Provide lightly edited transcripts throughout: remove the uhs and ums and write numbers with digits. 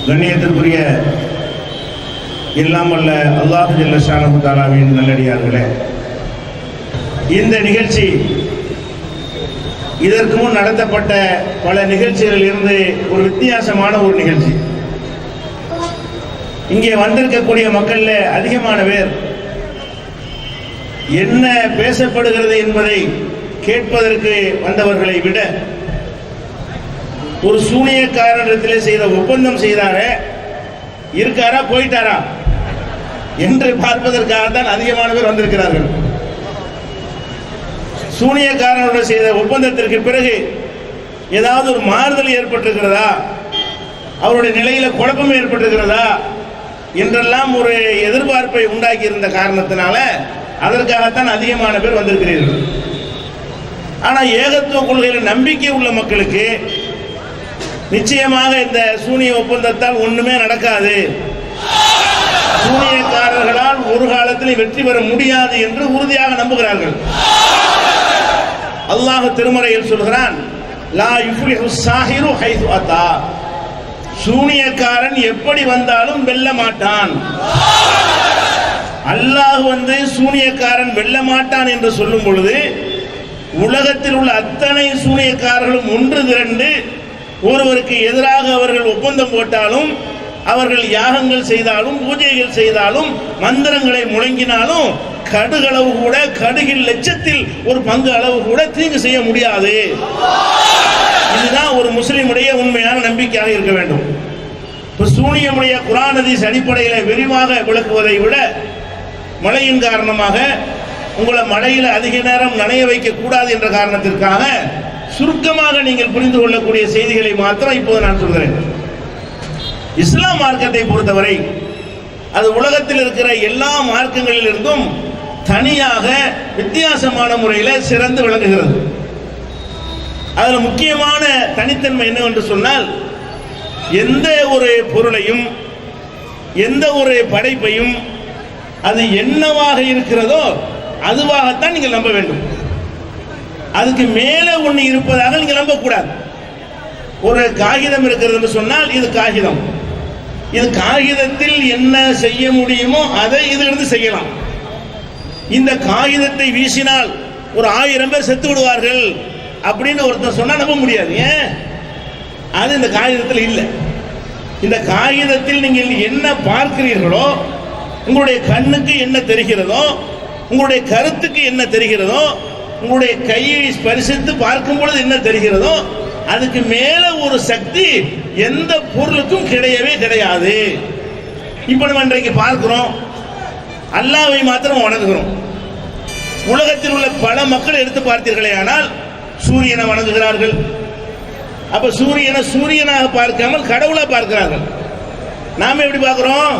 கண்ணியத்திற்குரிய எல்லாம் அல்ல அல்லாஹ் ஜல்ல ஷானஹு தஆலாவின் நல்லடியார்களே, இந்த நிகழ்ச்சி இதற்கு முன் நடத்தப்பட்ட பல நிகழ்ச்சிகளில் இருந்து ஒரு வித்தியாசமான ஒரு நிகழ்ச்சி. இங்கே வந்திருக்கக்கூடிய மக்கள்ல அதிகமான பேர் என்ன பேசப்படுகிறது என்பதை கேட்பதற்கு வந்தவர்களை விட ஒரு சூனியக்காரனிடத்திலே செய்த ஒப்பந்தம் செய்தாரே, இருக்காரா போயிட்டாரா என்று பார்ப்பதற்காகத்தான் அதிகமான பேர் வந்திருக்கிறார்கள். சூனியக்காரனோடு செய்த ஒப்பந்தத்திற்கு பிறகு ஏதாவது ஒரு மாறுதல் ஏற்பட்டிருக்கிறதா, அவருடைய நிலையில குழப்பம் ஏற்பட்டிருக்கிறதா என்றெல்லாம் ஒரு எதிர்பார்ப்பை உண்டாக்கி இருந்த காரணத்தினால அதற்காகத்தான் அதிகமான பேர் வந்திருக்கிறீர்கள். ஆனா ஏகத்துவ கொள்கையில் நம்பிக்கை உள்ள மக்களுக்கு நிச்சயமாக இந்த சூனிய ஒப்பந்தத்தால் ஒண்ணுமே நடக்காது, சூனியக்காரர்களால் ஒரு காலத்தில் வெற்றி பெற முடியாது என்று உறுதியாக நம்புகிறார்கள். அல்லாஹ் திருமறையில் சொல்கிறான், லா யுஃப்லிஹு ஸாஹிரு ஹைது அத்தா, சூனியக்காரன் எப்படி வந்தாலும் வெல்ல மாட்டான். அல்லாஹ் சூனியக்காரன் வெல்ல மாட்டான் என்று சொல்லும் பொழுது உலகத்தில் உள்ள அத்தனை சூனியக்காரர்களும் ஒன்று திரண்டு ஒருவருக்கு எதிராக அவர்கள் ஒப்பந்தம் போட்டாலும், அவர்கள் யாகங்கள் செய்தாலும், பூஜைகள் செய்தாலும், மந்திரங்களை முழங்கினாலும் கடுகளவு கூட, கடுகில் லட்சத்தில் ஒரு பங்கு அளவு கூட தீங்கு செய்ய முடியாது. இதுதான் ஒரு முஸ்லிமுடைய உண்மையான நம்பிக்கையாக இருக்க வேண்டும். சூனியமுடைய குர்ஆன் ஹதீஸ் அடிப்படையில் விரிவாக விளக்குவதை விட மழையின் காரணமாக உங்களை மழையில் அதிக நேரம் நனைய வைக்க கூடாது என்ற காரணத்திற்காக சுருக்கமாக நீங்கள் புரிந்து கொள்ளக்கூடிய செய்திகளை மாத்திரம் இப்போது நான் சொல்கிறேன். இஸ்லாம் மார்க்கத்தை பொறுத்தவரை அது உலகத்தில் இருக்கிற எல்லா மார்க்கங்களிலிருந்தும் தனியாக வித்தியாசமான முறையில் சிறந்து விளங்குகிறது. அதில் முக்கியமான தனித்தன்மை என்னவென்று சொன்னால், எந்த ஒரு பொருளையும் எந்த ஒரு படைப்பையும் அது என்னவாக இருக்கிறதோ அதுவாகத்தான் நீங்கள் நம்ப வேண்டும். அதுக்கு மேலே ஒன்று இருப்பதாக நீங்கள் நம்பக்கூடாது. ஒரு காகிதம் இருக்கிறது என்று சொன்னால் இது காகிதம், இது காகிதத்தில் என்ன செய்ய முடியுமோ அதை இதிலிருந்து செய்யலாம். இந்த காகிதத்தை வீசினால் ஒரு 1000 பேர் செத்து விடுவார்கள் அப்படின்னு ஒருத்தர் சொன்னா நம்ப முடியாது. ஏன்? அது இந்த காகிதத்தில் இல்லை. இந்த காகிதத்தில் நீங்கள் என்ன பார்க்கிறீர்களோ, உங்களுடைய கண்ணுக்கு என்ன தெரிகிறதோ, உங்களுடைய கருத்துக்கு என்ன தெரிகிறதோ, உங்களுடைய கையை ஸ்பரிசித்து பார்க்கும் பொழுது என்ன தெரிகிறதோ, அதுக்கு மேல ஒரு சக்தி எந்த பொருளுக்கும் கிடையவே கிடையாது. இப்ப நம்ம இன்றைக்கு பார்க்கிறோம், அல்லாஹ்வை மாத்திரம் வணங்குகிறோம். உலகத்தில் உள்ள பல மக்கள் எடுத்து பார்த்தீர்களே ஆனால் சூரியனை வணங்குகிறார்கள். அப்ப சூரியனை சூரியனாக பார்க்காமல் கடவுளா பார்க்கிறார்கள். நாம எப்படி பார்க்கிறோம்?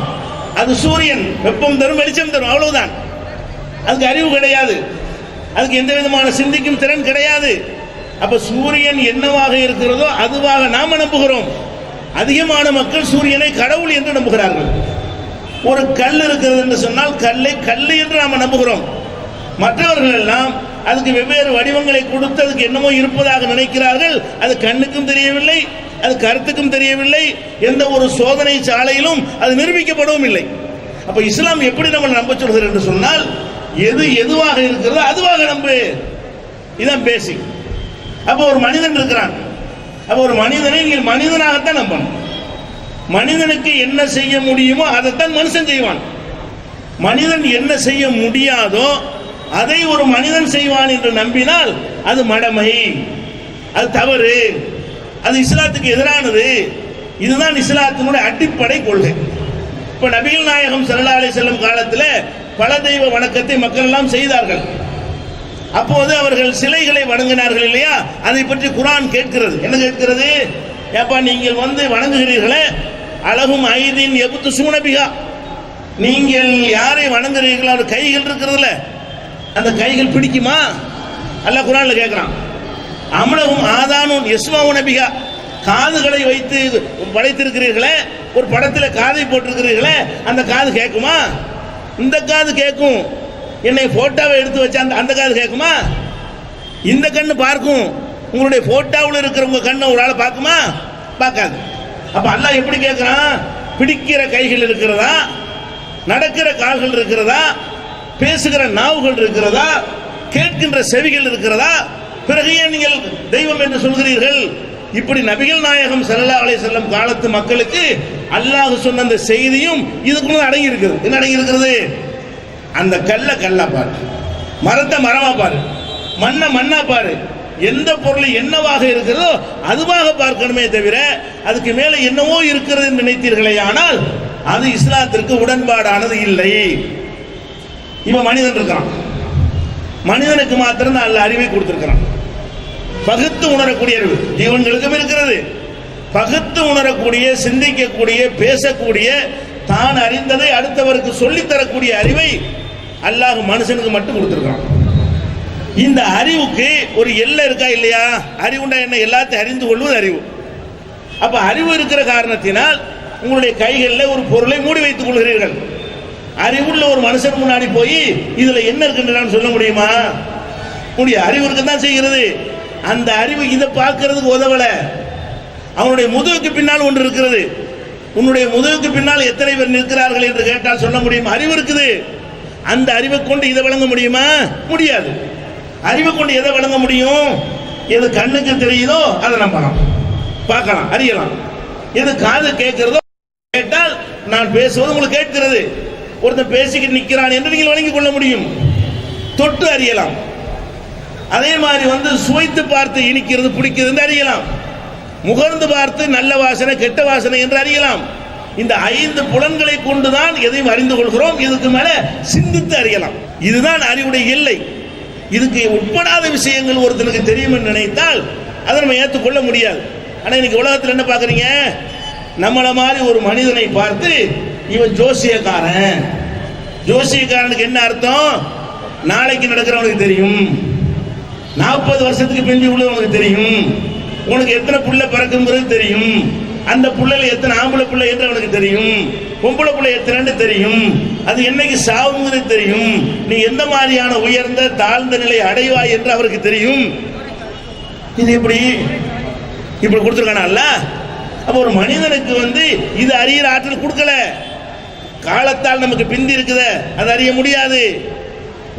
அது சூரியன், வெப்பம் தரும், வெளிச்சம் தரும், அவ்வளவுதான். அதுக்கு அறிவு கிடையாது, அதுக்கு எந்த விதமான சிந்திக்கும் திறன் கிடையாது. அப்ப சூரியன் என்னவாக இருக்கிறதோ அதுவாக நாம நம்புகிறோம். அதிகமான மக்கள் சூரியனை கடவுள் என்று நம்புகிறார்கள். ஒரு கல் இருக்கிறது என்று சொன்னால் கல்லை கல் என்று நாம நம்புகிறோம். மற்றவர்கள் எல்லாம் அதுக்கு வெவ்வேறு வடிவங்களை கொடுத்து அதுக்கு என்னமோ இருப்பதாக நினைக்கிறார்கள். அது கண்ணுக்கும் தெரியவில்லை, அது கருத்துக்கும் தெரியவில்லை, எந்த ஒரு சோதனை சாலையிலும் அது நிரூபிக்கப்படவும் இல்லை. அப்ப இஸ்லாம் எப்படி நம்ம நம்ப சொல்கிறது என்று சொன்னால், எது எதுவாக இருக்கிறதோ அதுவாக நம்பு, இதுதான் பேசிக். அப்போ ஒரு மனிதன் இருக்கிறான், அப்போ ஒரு மனிதனை நீங்கள் மனிதனாகத்தான் நம்பணும். மனிதனுக்கு என்ன செய்ய முடியுமோ அதைத்தான் மனுஷன் செய்வான். மனிதன் என்ன செய்ய முடியாதோ அதை ஒரு மனிதன் செய்வான் என்று நம்பினால் அது மடமை, அது தவறு, அது இஸ்லாத்துக்கு எதிரானது. இதுதான் இஸ்லாத்தினுடைய அடிப்படை கொள்கை. இப்ப நபிகள் நாயகம் ஸல்லல்லாஹு அலைஹி வஸல்லம் காலத்தில் பல தெய்வ வணக்கத்தை மக்கள் எல்லாம் செய்தார்கள். அப்போது அவர்கள் சிலைகளை வணங்கினார்கள் இல்லையா? அதை பற்றி குர்ஆன் கேட்கிறது. என்ன கேட்கிறது? ஏப்பா நீங்கள் வணங்குகிறீர்களே, அழகும் ஐதீன் எபுத்து சூனபிகா, நீங்கள் யாரை வணங்குகிறீர்களோ அவர் கைகள் இருக்கிறதுல அந்த கைகள் பிடிக்குமா? அல்லாஹ் குர்ஆன்ல கேட்கிறான். அமலகும் ஆதானும் யஸ்மாவு நபிகா, காதுகளை வைத்து படைத்திருக்கிறீர்களே, ஒரு படத்தில் காதை போட்டிருக்கிறீர்களே, அந்த காது கேட்குமா? இந்த காது கேட்கும். என்னை போட்டோவை எடுத்து வச்ச அந்த காது கேட்குமா? இந்த கண்ணு பார்க்கும். உங்களுடைய போட்டோவில் இருக்கிற உங்க கண்ணை ஒரு ஆளை பார்க்குமா? பார்க்காது. அப்ப அல்லாஹ் எப்படி கேட்கிறான்? பிடிக்கிற கைகள் இருக்கிறதா, நடக்கிற கால்கள் இருக்கிறதா, பேசுகிற நாவுகள் இருக்கிறதா, கேட்கின்ற செவிகள் இருக்கிறதா, பிறகு ஏன் நீங்கள் தெய்வம் என்று சொல்கிறீர்கள்? இப்படி நபிகள் நாயகம் ஸல்லல்லாஹு அலைஹி வஸல்லம் காலத்து மக்களுக்கு அல்லாஹ் சொன்ன அந்த செய்தியும் இதுக்குள்ள அடங்கி இருக்குது. என்ன அடங்கி இருக்கிறது? அந்த கல்ல கல்லா பாரு, மரத்தை மரமா பாரு, மண்ணை மண்ணா பாரு, எந்த பொருள் என்னவாக இருக்கிறதோ அதுவாக பார்க்கணுமே தவிர அதுக்கு மேல என்னவோ இருக்கிறது என்று நினைத்தீர்களே, ஆனால் அது இஸ்லாத்திற்கு உடன்பாடானது இல்லை. இப்ப மனிதன் இருக்கான், மனிதனுக்கு மாத்திரம் தான் அல்ல அறிவை கொடுத்திருக்கிறான். பகுத்து உணரக்கூடிய அறிவு இவங்களுக்கும் இருக்கிறது. பகுத்து உணரக்கூடிய, சிந்திக்கக்கூடிய, பேசக்கூடிய, தான் அறிந்ததை அடுத்தவருக்கு சொல்லித்தரக்கூடிய அறிவை அல்லாஹ் மனுஷனுக்கு மட்டும் கொடுத்திருக்கான். இந்த அறிவுக்கு ஒரு எல்லை இருக்கா இல்லையா? அறிவுண்டா என்ன? எல்லாத்தையும் அறிந்து கொள்வது அறிவு. அப்ப அறிவு இருக்கிற காரணத்தினால் உங்களுடைய கைகளில் ஒரு பொருளை மூடி வைத்துக் கொள்கிறீர்கள். அறிவுள்ள ஒரு மனுஷன் முன்னாடி போய் இதுல என்ன இருக்குன்னு சொல்ல முடியுமா? முடியாது. அறிவு இருக்கத்தான் செய்கிறது. அந்த அறிவு இதை பார்க்கறதுக்கு உதவல. அவனுடைய முதுகுக்கு பின்னால் ஒன்று இருக்கிறது. உன்னுடைய முதுகுக்கு பின்னால் எத்தனை பேர் நிற்கிறார்கள் என்று கேட்டால் சொல்ல முடியுமா? அறிவு இருக்குது. அந்த அறிவை கொண்டு இதை வழங்க முடியுமா? முடியாது. அறிவை கொண்டு எதை வழங்க முடியும்? எது கண்ணுக்கு தெரியுதோ அதை நம்பலாம், பார்க்கலாம், அறியலாம். எது காது கேட்கிறதோ, கேட்டால் நான் பேசுவது உங்களுக்கு கேட்கிறது, ஒருத்தன் பேசிக்கிட்டு நிற்கிறான் என்று நீங்கள் வழங்கிக் கொள்ள முடியும், தொட்டு அறியலாம். அதே மாதிரி சுவைத்து பார்த்து இனிக்கிறது பிடிக்கிறது என்று அறியலாம், முகர்ந்து பார்த்து நல்ல வாசனை கெட்ட வாசனை என்று அறியலாம். இந்த 5 புலன்களை கொண்டுதான் எதையும் அறிந்து கொள்கிறோம். இதுக்கு மேல சிந்தித்து அறியலாம். இதுதான் அறிவுடைய எல்லை. இதுக்கு உட்படாத விஷயங்கள் ஒருத்தனுக்கு தெரியும் என்று நினைத்தால் அதை நம்ம ஏற்றுக்கொள்ள முடியாது. ஆனா இன்னைக்கு உலகத்தில் என்ன பார்க்குறீங்க? நம்மள மாதிரி ஒரு மனிதனை பார்த்து இவன் ஜோசியக்காரன். ஜோசியக்காரனுக்கு என்ன அர்த்தம்? நாளைக்கு நடக்கிறவனுக்கு தெரியும், 40 வருஷத்துக்கு பிந்தி உள்ளவனுக்கு தெரியும், உனக்கு எத்தனை புள்ள பிறக்குங்கிறது தெரியும், அந்த புள்ளையில எத்தனை ஆம்பளை பிள்ளை என்று அவனுக்கு தெரியும், பொம்பளை பிள்ளை எத்தனைன்னு தெரியும், அது என்னைக்கு சாவுங்கிறது தெரியும், நீ எந்த மாதிரியான உயர்ந்த தாழ்ந்த நிலை அடைவாய் என்று அவருக்கு தெரியும். இது எப்படி இப்படி கொடுத்துருக்கானல்ல? அப்ப ஒரு மனிதனுக்கு இது அறிகிற ஆற்றல் கொடுக்கல. காலத்தால் நமக்கு பிந்தி இருக்குத, அது அறிய முடியாது.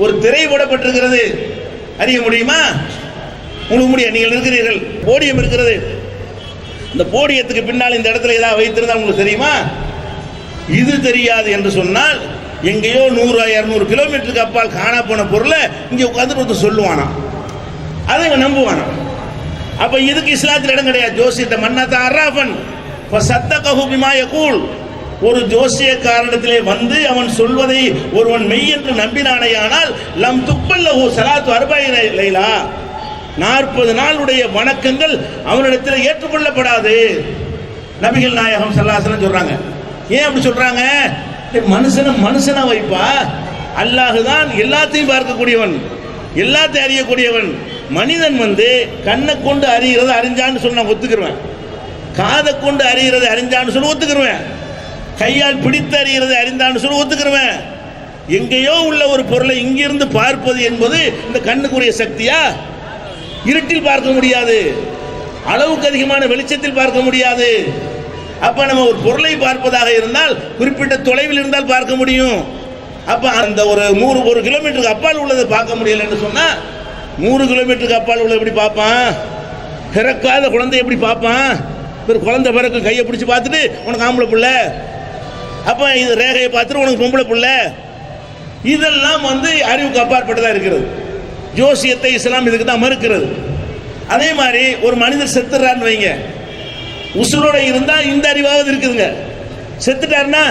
ஒரு திரை போடப்பட்டிருக்கிறது, அறிய முடியுமா? உங்களுக்கு முடியாது. நீங்கள் இருக்கிறீர்கள், போடியம் இருக்கிறது. இந்த போடியத்துக்கு பின்னால் இந்த இடத்துல ஏதாவது வைத்திருந்தா உங்களுக்கு தெரியுமா? இது தெரியாது என்று சொன்னால் எங்கேயோ 100-200 கிலோமீட்டருக்கு அப்பால் காணா போன பொருளை இங்கே உட்காந்து ஒருத்தர் சொல்லுவானா, அதை இவன் நம்புவானா? அப்ப இதுக்கு இஸ்லாத்தில் இடம் கிடையாது. ஜோசியத்தை மன்னத அர்ராஃபன் ஃபஸத்தகஹு பிமா யகூல். ஒரு ஜோசிய காரணத்திலே அவன் சொல்வதை ஒருவன் மெய் என்று நம்பினானேயானால் லம் துக்பல்லஹு ஸலாத்து 40 லைலா, 40 நாளுடைய வணக்கங்கள் அவனிடத்தில் ஏற்றுக்கொள்ளப்படாது. நபிகள் நாயகம் ஸல்லல்லாஹு அலைஹி வஸல்லம் சொல்றாங்க. ஏன் அப்படி சொல்றாங்க? மனுஷனை வைப்பா, அல்லாஹ் தான் எல்லாத்தையும் பார்க்கக்கூடியவன், எல்லாத்தையும் அறியக்கூடியவன். மனிதன் கண்ணை கொண்டு அறிகிறத அறிஞ்சான்னு சொல்லி நான் ஒத்துக்கிறேன், காதை கொண்டு அறிகிறத அறிஞ்சான்னு சொல்லி ஒத்துக்கிறேன், கையால் பிடித்து அறிகிறத அறிந்தான்னு சொல்லி ஒத்துக்கிறேன். எங்கேயோ உள்ள ஒரு பொருளை இங்கிருந்து பார்ப்பது என்பது இந்த கண்ணுக்குரிய சக்தியா? இருட்டில் பார்க்க முடியாது, அளவுக்கு அதிகமான வெளிச்சத்தில் பார்க்க முடியாது. அப்ப நம்ம ஒரு பொருளை பார்ப்பதாக இருந்தால் குறிப்பிட்ட தொலைவில் இருந்தால் பார்க்க முடியும். அப்ப அந்த ஒரு 100 கிலோமீட்டருக்கு அப்பால் உள்ளதை பார்க்க முடியல என்று சொன்னா 100 கிலோமீட்டருக்கு அப்பால் உள்ள எப்படி பார்ப்பான்? பிறக்காத குழந்தை எப்படி பார்ப்பான்? குழந்தை பிறகு கையை பிடிச்சி பார்த்துட்டு உனக்கு ஆம்பளை பிள்ளை, அப்ப இது ரேகையை பார்த்துட்டு உனக்கு பொம்பளை பிள்ளை. இதெல்லாம் அறிவுக்கு அப்பாற்பட்டதா இருக்கிறது. ஜோசியத்தை இஸ்லாம் இதுக்கு தான் மறுக்கிறது. அதே மாதிரி ஒரு மனிதர் செத்துறான்னு வைங்க, உசுரோட இருந்தா இந்த அறிவாவது இருக்குதுங்க. செத்துட்டாருன்னா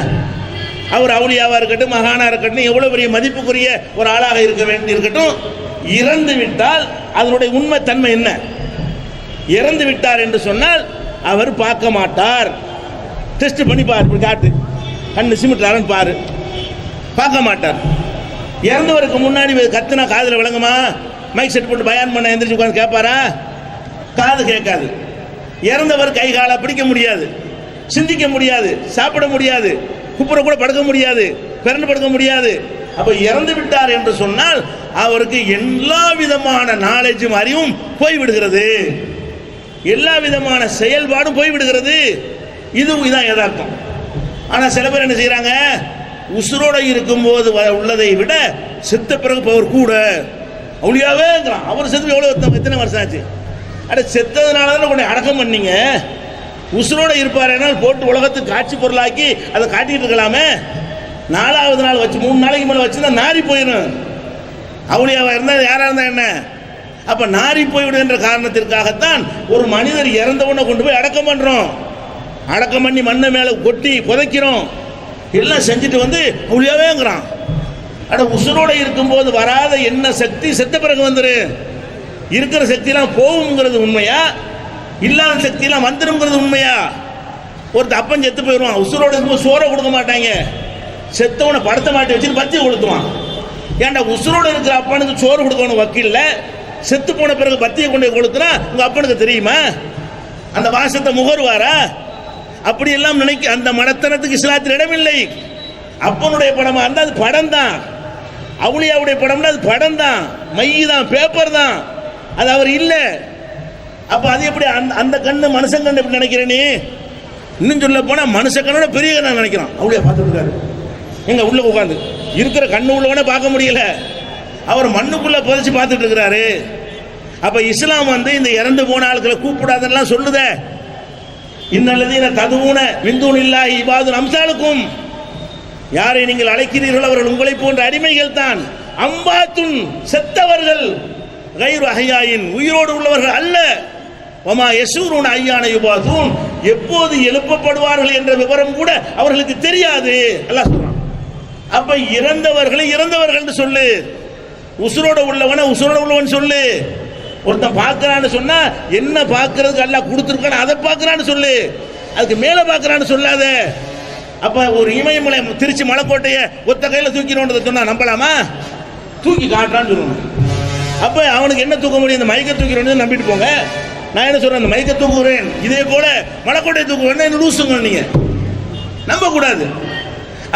அவர் அவுலியாவா இருக்கட்டும், மகானா இருக்கட்டும், எவ்வளவு பெரிய மதிப்புக்குரிய ஒரு ஆளாக இருக்கட்டும், இறந்து விட்டால் அதனுடைய உண்மை தன்மை என்ன? இறந்து விட்டார் என்று சொன்னால் அவர் பார்க்க மாட்டார். டெஸ்ட் பண்ணி பாரு, இப்படி காட்டு, கண்ணு சிமிட்டாரன்னு பாரு, பார்க்க மாட்டார். இறந்தவருக்கு முன்னாடி கத்துனா காதில் விளங்குமா? மைக் செட் போட்டு பயான் பண்ண எந்திரிச்சு உட்காந்து கேட்பாரா? காது கேட்காது. இறந்தவர் கை காலை பிடிக்க முடியாது, சிந்திக்க முடியாது, சாப்பிட முடியாது, குப்புற கூட படுக்க முடியாது, பிறண்டு படுக்க முடியாது. அப்ப இறந்து விட்டார் என்று சொன்னால் அவருக்கு எல்லா விதமான நாலேஜும் அறிவும் போய்விடுகிறது, எல்லா விதமான செயல்பாடும் போய்விடுகிறது. இதான் யதார்த்தம். ஆனால் சில பேர் என்ன செய்கிறாங்க, உசுரோட இருக்கும்போது உள்ளதை விட செத்த பிறகு பவர் கூட. அவளியாவேங்கிறான். அவர் செத்து எத்தனை வருஷம் ஆச்சு? அட செத்ததுனால தானே கொண்டு அடக்கம் பண்ணீங்க. உசுரோட இருப்பார் போட்டு உலகத்துக்கு காட்சி பொருளாக்கி அதை காட்டிட்டு இருக்கலாமே. 4வது நாள் வச்சு 3 நாளைக்கு மேலே வச்சுருந்தா நாரி போயிடும். அவளியாவா இருந்தால் யாராக இருந்தால் என்ன? அப்போ நாரி போய்விடும் என்ற காரணத்திற்காகத்தான் ஒரு மனிதர் இறந்தவனை கொண்டு போய் அடக்கம் பண்ணுறோம். அடக்கம் பண்ணி மண்ணை மேலே கொட்டி புதைக்கிறோம். எல்லாம் செஞ்சுட்டு வந்து அவளியாவேங்கிறான். அட உசுரோட இருக்கும்போது வராத என்ன சக்தி செத்த பிறகு வந்துரு. இருக்கிற சக்தியெல்லாம் போகுங்கிறது உண்மையா? இல்லாத சக்தியெல்லாம் வந்துருங்கிறது உண்மையா? ஒருத்தர் அப்பன் செத்து போயிடுவான், உசுரோட இருக்கும்போது சோறை கொடுக்க மாட்டாங்க, செத்தவனை படுத்த மாட்டி வச்சுன்னு பத்தி கொடுத்துவான். ஏன்டா உசுரோட இருக்கிற அப்பனுக்கு சோறு கொடுக்கணும் வக்கீல்ல, செத்து போன பிறகு பத்தியை கொண்டு கொடுக்குறா உங்க அப்பனுக்கு தெரியுமா? அந்த வாசத்தை முகர்வாரா? அப்படி எல்லாம் நினைக்க அந்த மனத்தனத்துக்கு இஸ்லாத்தில் இடமில்லை. அப்பனுடைய படமா இருந்தால் அது படம் தான், அவுளியாவுடைய படம்னா அது படம் தான், மை தான், பேப்பர் தான், அது அவர் இல்லை. அப்ப அது எப்படி அந்த கண்ணு மனுஷன் கண்ணு எப்படி நினைக்கிறேன் நீ? இன்னும் சொல்ல போனா மனுஷ கண்ணோட பெரிய கண்ணு நினைக்கிறான். அவளியா பார்த்துட்டு இருக்காரு எங்க உள்ள உட்காந்து இருக்கிற கண்ணு உள்ளவனே பார்க்க முடியல, அவர் மண்ணுக்குள்ள புதைச்சு பார்த்துட்டு இருக்கிறாரு. அப்ப இஸ்லாம் வந்து இந்த இறந்து போன ஆட்களை கூப்பிடாதெல்லாம் சொல்லுத. இன்னல்லதீன ததுவுன மின்தூன் இல்லாஹி இபாதுன் அம்சாலுக்கும், யாரை நீங்கள் அழைக்கிறீர்கள் அவர்கள் உங்களை போன்ற அடிமைகள் தான். அம்பாத்துன் செத்தவர்கள், கைரு அஹ்யாயின் உயிரோடு உள்ளவர்கள் அல்ல. வமா யசூருன அய்யான யுபாதுன், எப்போது எழுப்பப்படுவார்கள் என்ற விவரம் கூட அவர்களுக்கு தெரியாது. அல்லாஹ் சொல்றான். அப்ப இறந்தவர்களை இறந்தவர்கள் சொல்லு, உசுரோட உள்ளவன உசுரோட உள்ளவன் சொல்லு. ஒருத்தன் பார்க்கறான்னு சொன்னா என்ன பார்க்கறதுக்கு அல்லாஹ் கொடுத்துருக்கான்னு அதை பார்க்கறான்னு சொல்லு, அதுக்கு மேல பார்க்கறான்னு சொல்லாத. அப்ப ஒரு இமயமலை திருச்சி மலைக்கோட்டையை ஒத்த கையில தூக்கினோன்றதை சொன்னா நம்பலாமா? தூக்கி காட்டுறான்னு சொல்லணும். அப்ப அவனுக்கு என்ன தூக்க முடியும்? இந்த மைக்க தூக்கிறோன்னு நம்பிட்டு போங்க. நான் என்ன சொல்றேன், இந்த மைக்க தூக்குறேன், இதே போல மலைக்கோட்டையை தூக்குவேன் லூசுங்க, நீங்க நம்ப கூடாது.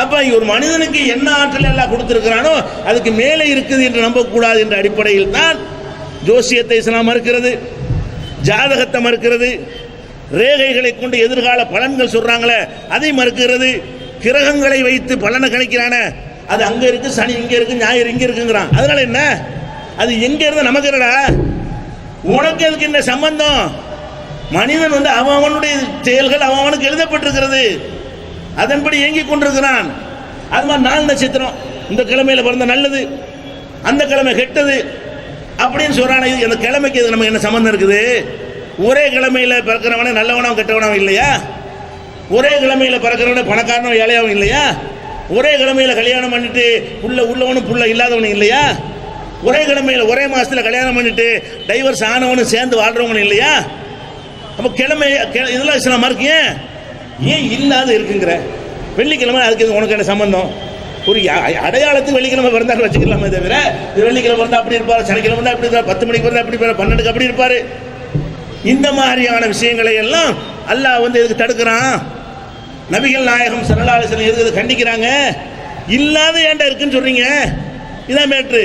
அப்ப ஒரு மனிதனுக்கு என்ன ஆற்றல் எல்லாம் கொடுத்திருக்கிறானோ அதுக்கு மேலே இருக்குது என்று நம்பக்கூடாது என்ற அடிப்படையில் தான் ஜோசியத்தை இஸ்லாம் மறுக்கிறது, ஜாதகத்தை மறுக்கிறது, ரேகைகளை கொண்டு எதிர்கால பலன்கள் சொல்றாங்களே அதை மறுக்கிறது, கிரகங்களை வைத்து பலனை கணிக்கிறான அது அங்க இருக்கு, சனி இங்க இருக்கு, ஞாயிறு இங்க இருக்குங்கிறான். அதனால என்ன, அது எங்க இருந்து நமக்கு என்னடா, உனக்கு எதுக்கு இந்த சம்பந்தம்? மனிதன் வந்து அவனுடைய செயல்கள் அவனுக்கு எழுதப்பட்டிருக்கிறது, அதன்படி இயங்கிக் கொண்டிருக்கிறான். அது மாதிரி 4 நட்சத்திரம் இந்த கிழமையில பிறந்த நல்லது, அந்த கிழமை கெட்டது அப்படின்னு சொல்றான். இந்த கிழமைக்கு இது நமக்கு என்ன சம்பந்தம் இருக்குது? ஒரே கிழமையில பிறக்கிறவனே நல்லவனும் கெட்டவனும் இல்லையா? ஒரே கிழமையில பிறக்கிறவனே பணக்காரனும் ஏழையாவும் இல்லையா? ஒரே கிழமையில கல்யாணம் பண்ணிட்டு புள்ள உள்ளவனும் புள்ள இல்லாதவனும் இல்லையா? ஒரே கிழமையில ஒரே மாசத்துல கல்யாணம் பண்ணிட்டு டைவர்ஸ் ஆனவனும் சேர்ந்து வாழ்றவனும் இல்லையா? அப்ப கிழமை இதெல்லாம் இஸ்லாம் மறுக்கிய ஏன் இல்லாத இருக்குங்கிற? வெள்ளிக்கிழமை அதுக்கு உனக்கு என்ன சம்பந்தம்? ஒரு அடையாளத்துக்கு வெள்ளிக்கிழமை பிறந்தாலும் வச்சுக்கலாமே தவிர வெள்ளிக்கிழமை பிறந்தா அப்படி இருப்பார், சனிக்கிழமை இருந்தா அப்படி இருப்பார், 10 மணிக்கு பிறந்தா அப்படி இருப்பார், 12க்கு அப்படி இருப்பாரு. இந்த மாதிரியான விஷயங்களை எல்லாம் அல்லாஹ் வந்து எதுக்கு தடுக்கிறான்? நபிகள் நாயகம் ஸல்லல்லாஹு அலைஹி வஸல்லம் எதுக்கு கண்டிக்கிறாங்க? இல்லாத ஏன்டா இருக்குன்னு சொல்றீங்க? இதான் மேட்ரு.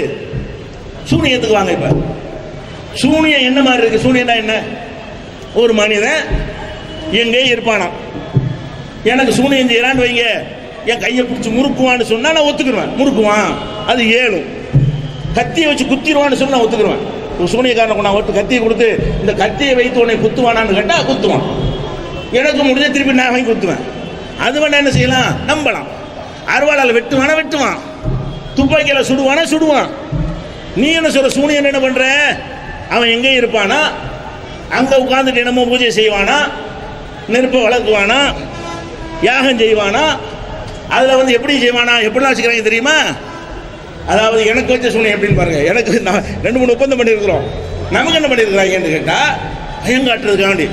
சூனியத்துக்கு வாங்க. இப்ப சூனியம் என்ன மாதிரி இருக்கு? சூனியம்னா என்ன? ஒரு மனிதன் எங்கே இருப்பானா, எனக்கு சூனியம் செய்யறான்னு வைங்க, என் கையை பிடிச்சி முறுக்குவான்னு சொன்னா நான் ஒத்துக்குருவேன். முறுக்குவான் அது 7. கத்தியை வச்சு குத்திடுவான்னு சொன்னா நான் ஒத்துக்குருவேன். ஒரு சூனியக்காரனை நான் ஒட்டு கத்தியை கொடுத்து இந்த கத்தியை வைத்து உன்னை குத்துவானான்னு கேட்டா குத்துவான். எனக்கு முடிஞ்ச திருப்பி நான் வாங்கி குத்துவேன். அது வேணா என்ன செய்யலாம், நம்பலாம். அறுவாளால் வெட்டுவானா வெட்டுவான், துப்பாக்கியில சுடுவானா சுடுவான். நீ என்ன சொல்ற, சூனியன் என்ன பண்ற? அவன் எங்கே இருப்பானா, அங்க உட்கார்ந்துட்டு என்னமோ பூஜை செய்வானா, நெருப்பை வளர்க்குவானா, யாகம் செய்வானா. அதுல வந்து எப்படி செய்வானா, எப்படிலாம் வச்சுக்கிறாங்க தெரியுமா? அதாவது எனக்கு வச்ச சூனியம் எப்படின்னு பாருங்க. எனக்கு 2-3 ஒப்பந்தம் பண்ணியிருக்கிறோம். நமக்கு என்ன பண்ணியிருக்கிறாங்கன்னு கேட்டா, பயங்காட்டுறதுக்காண்டி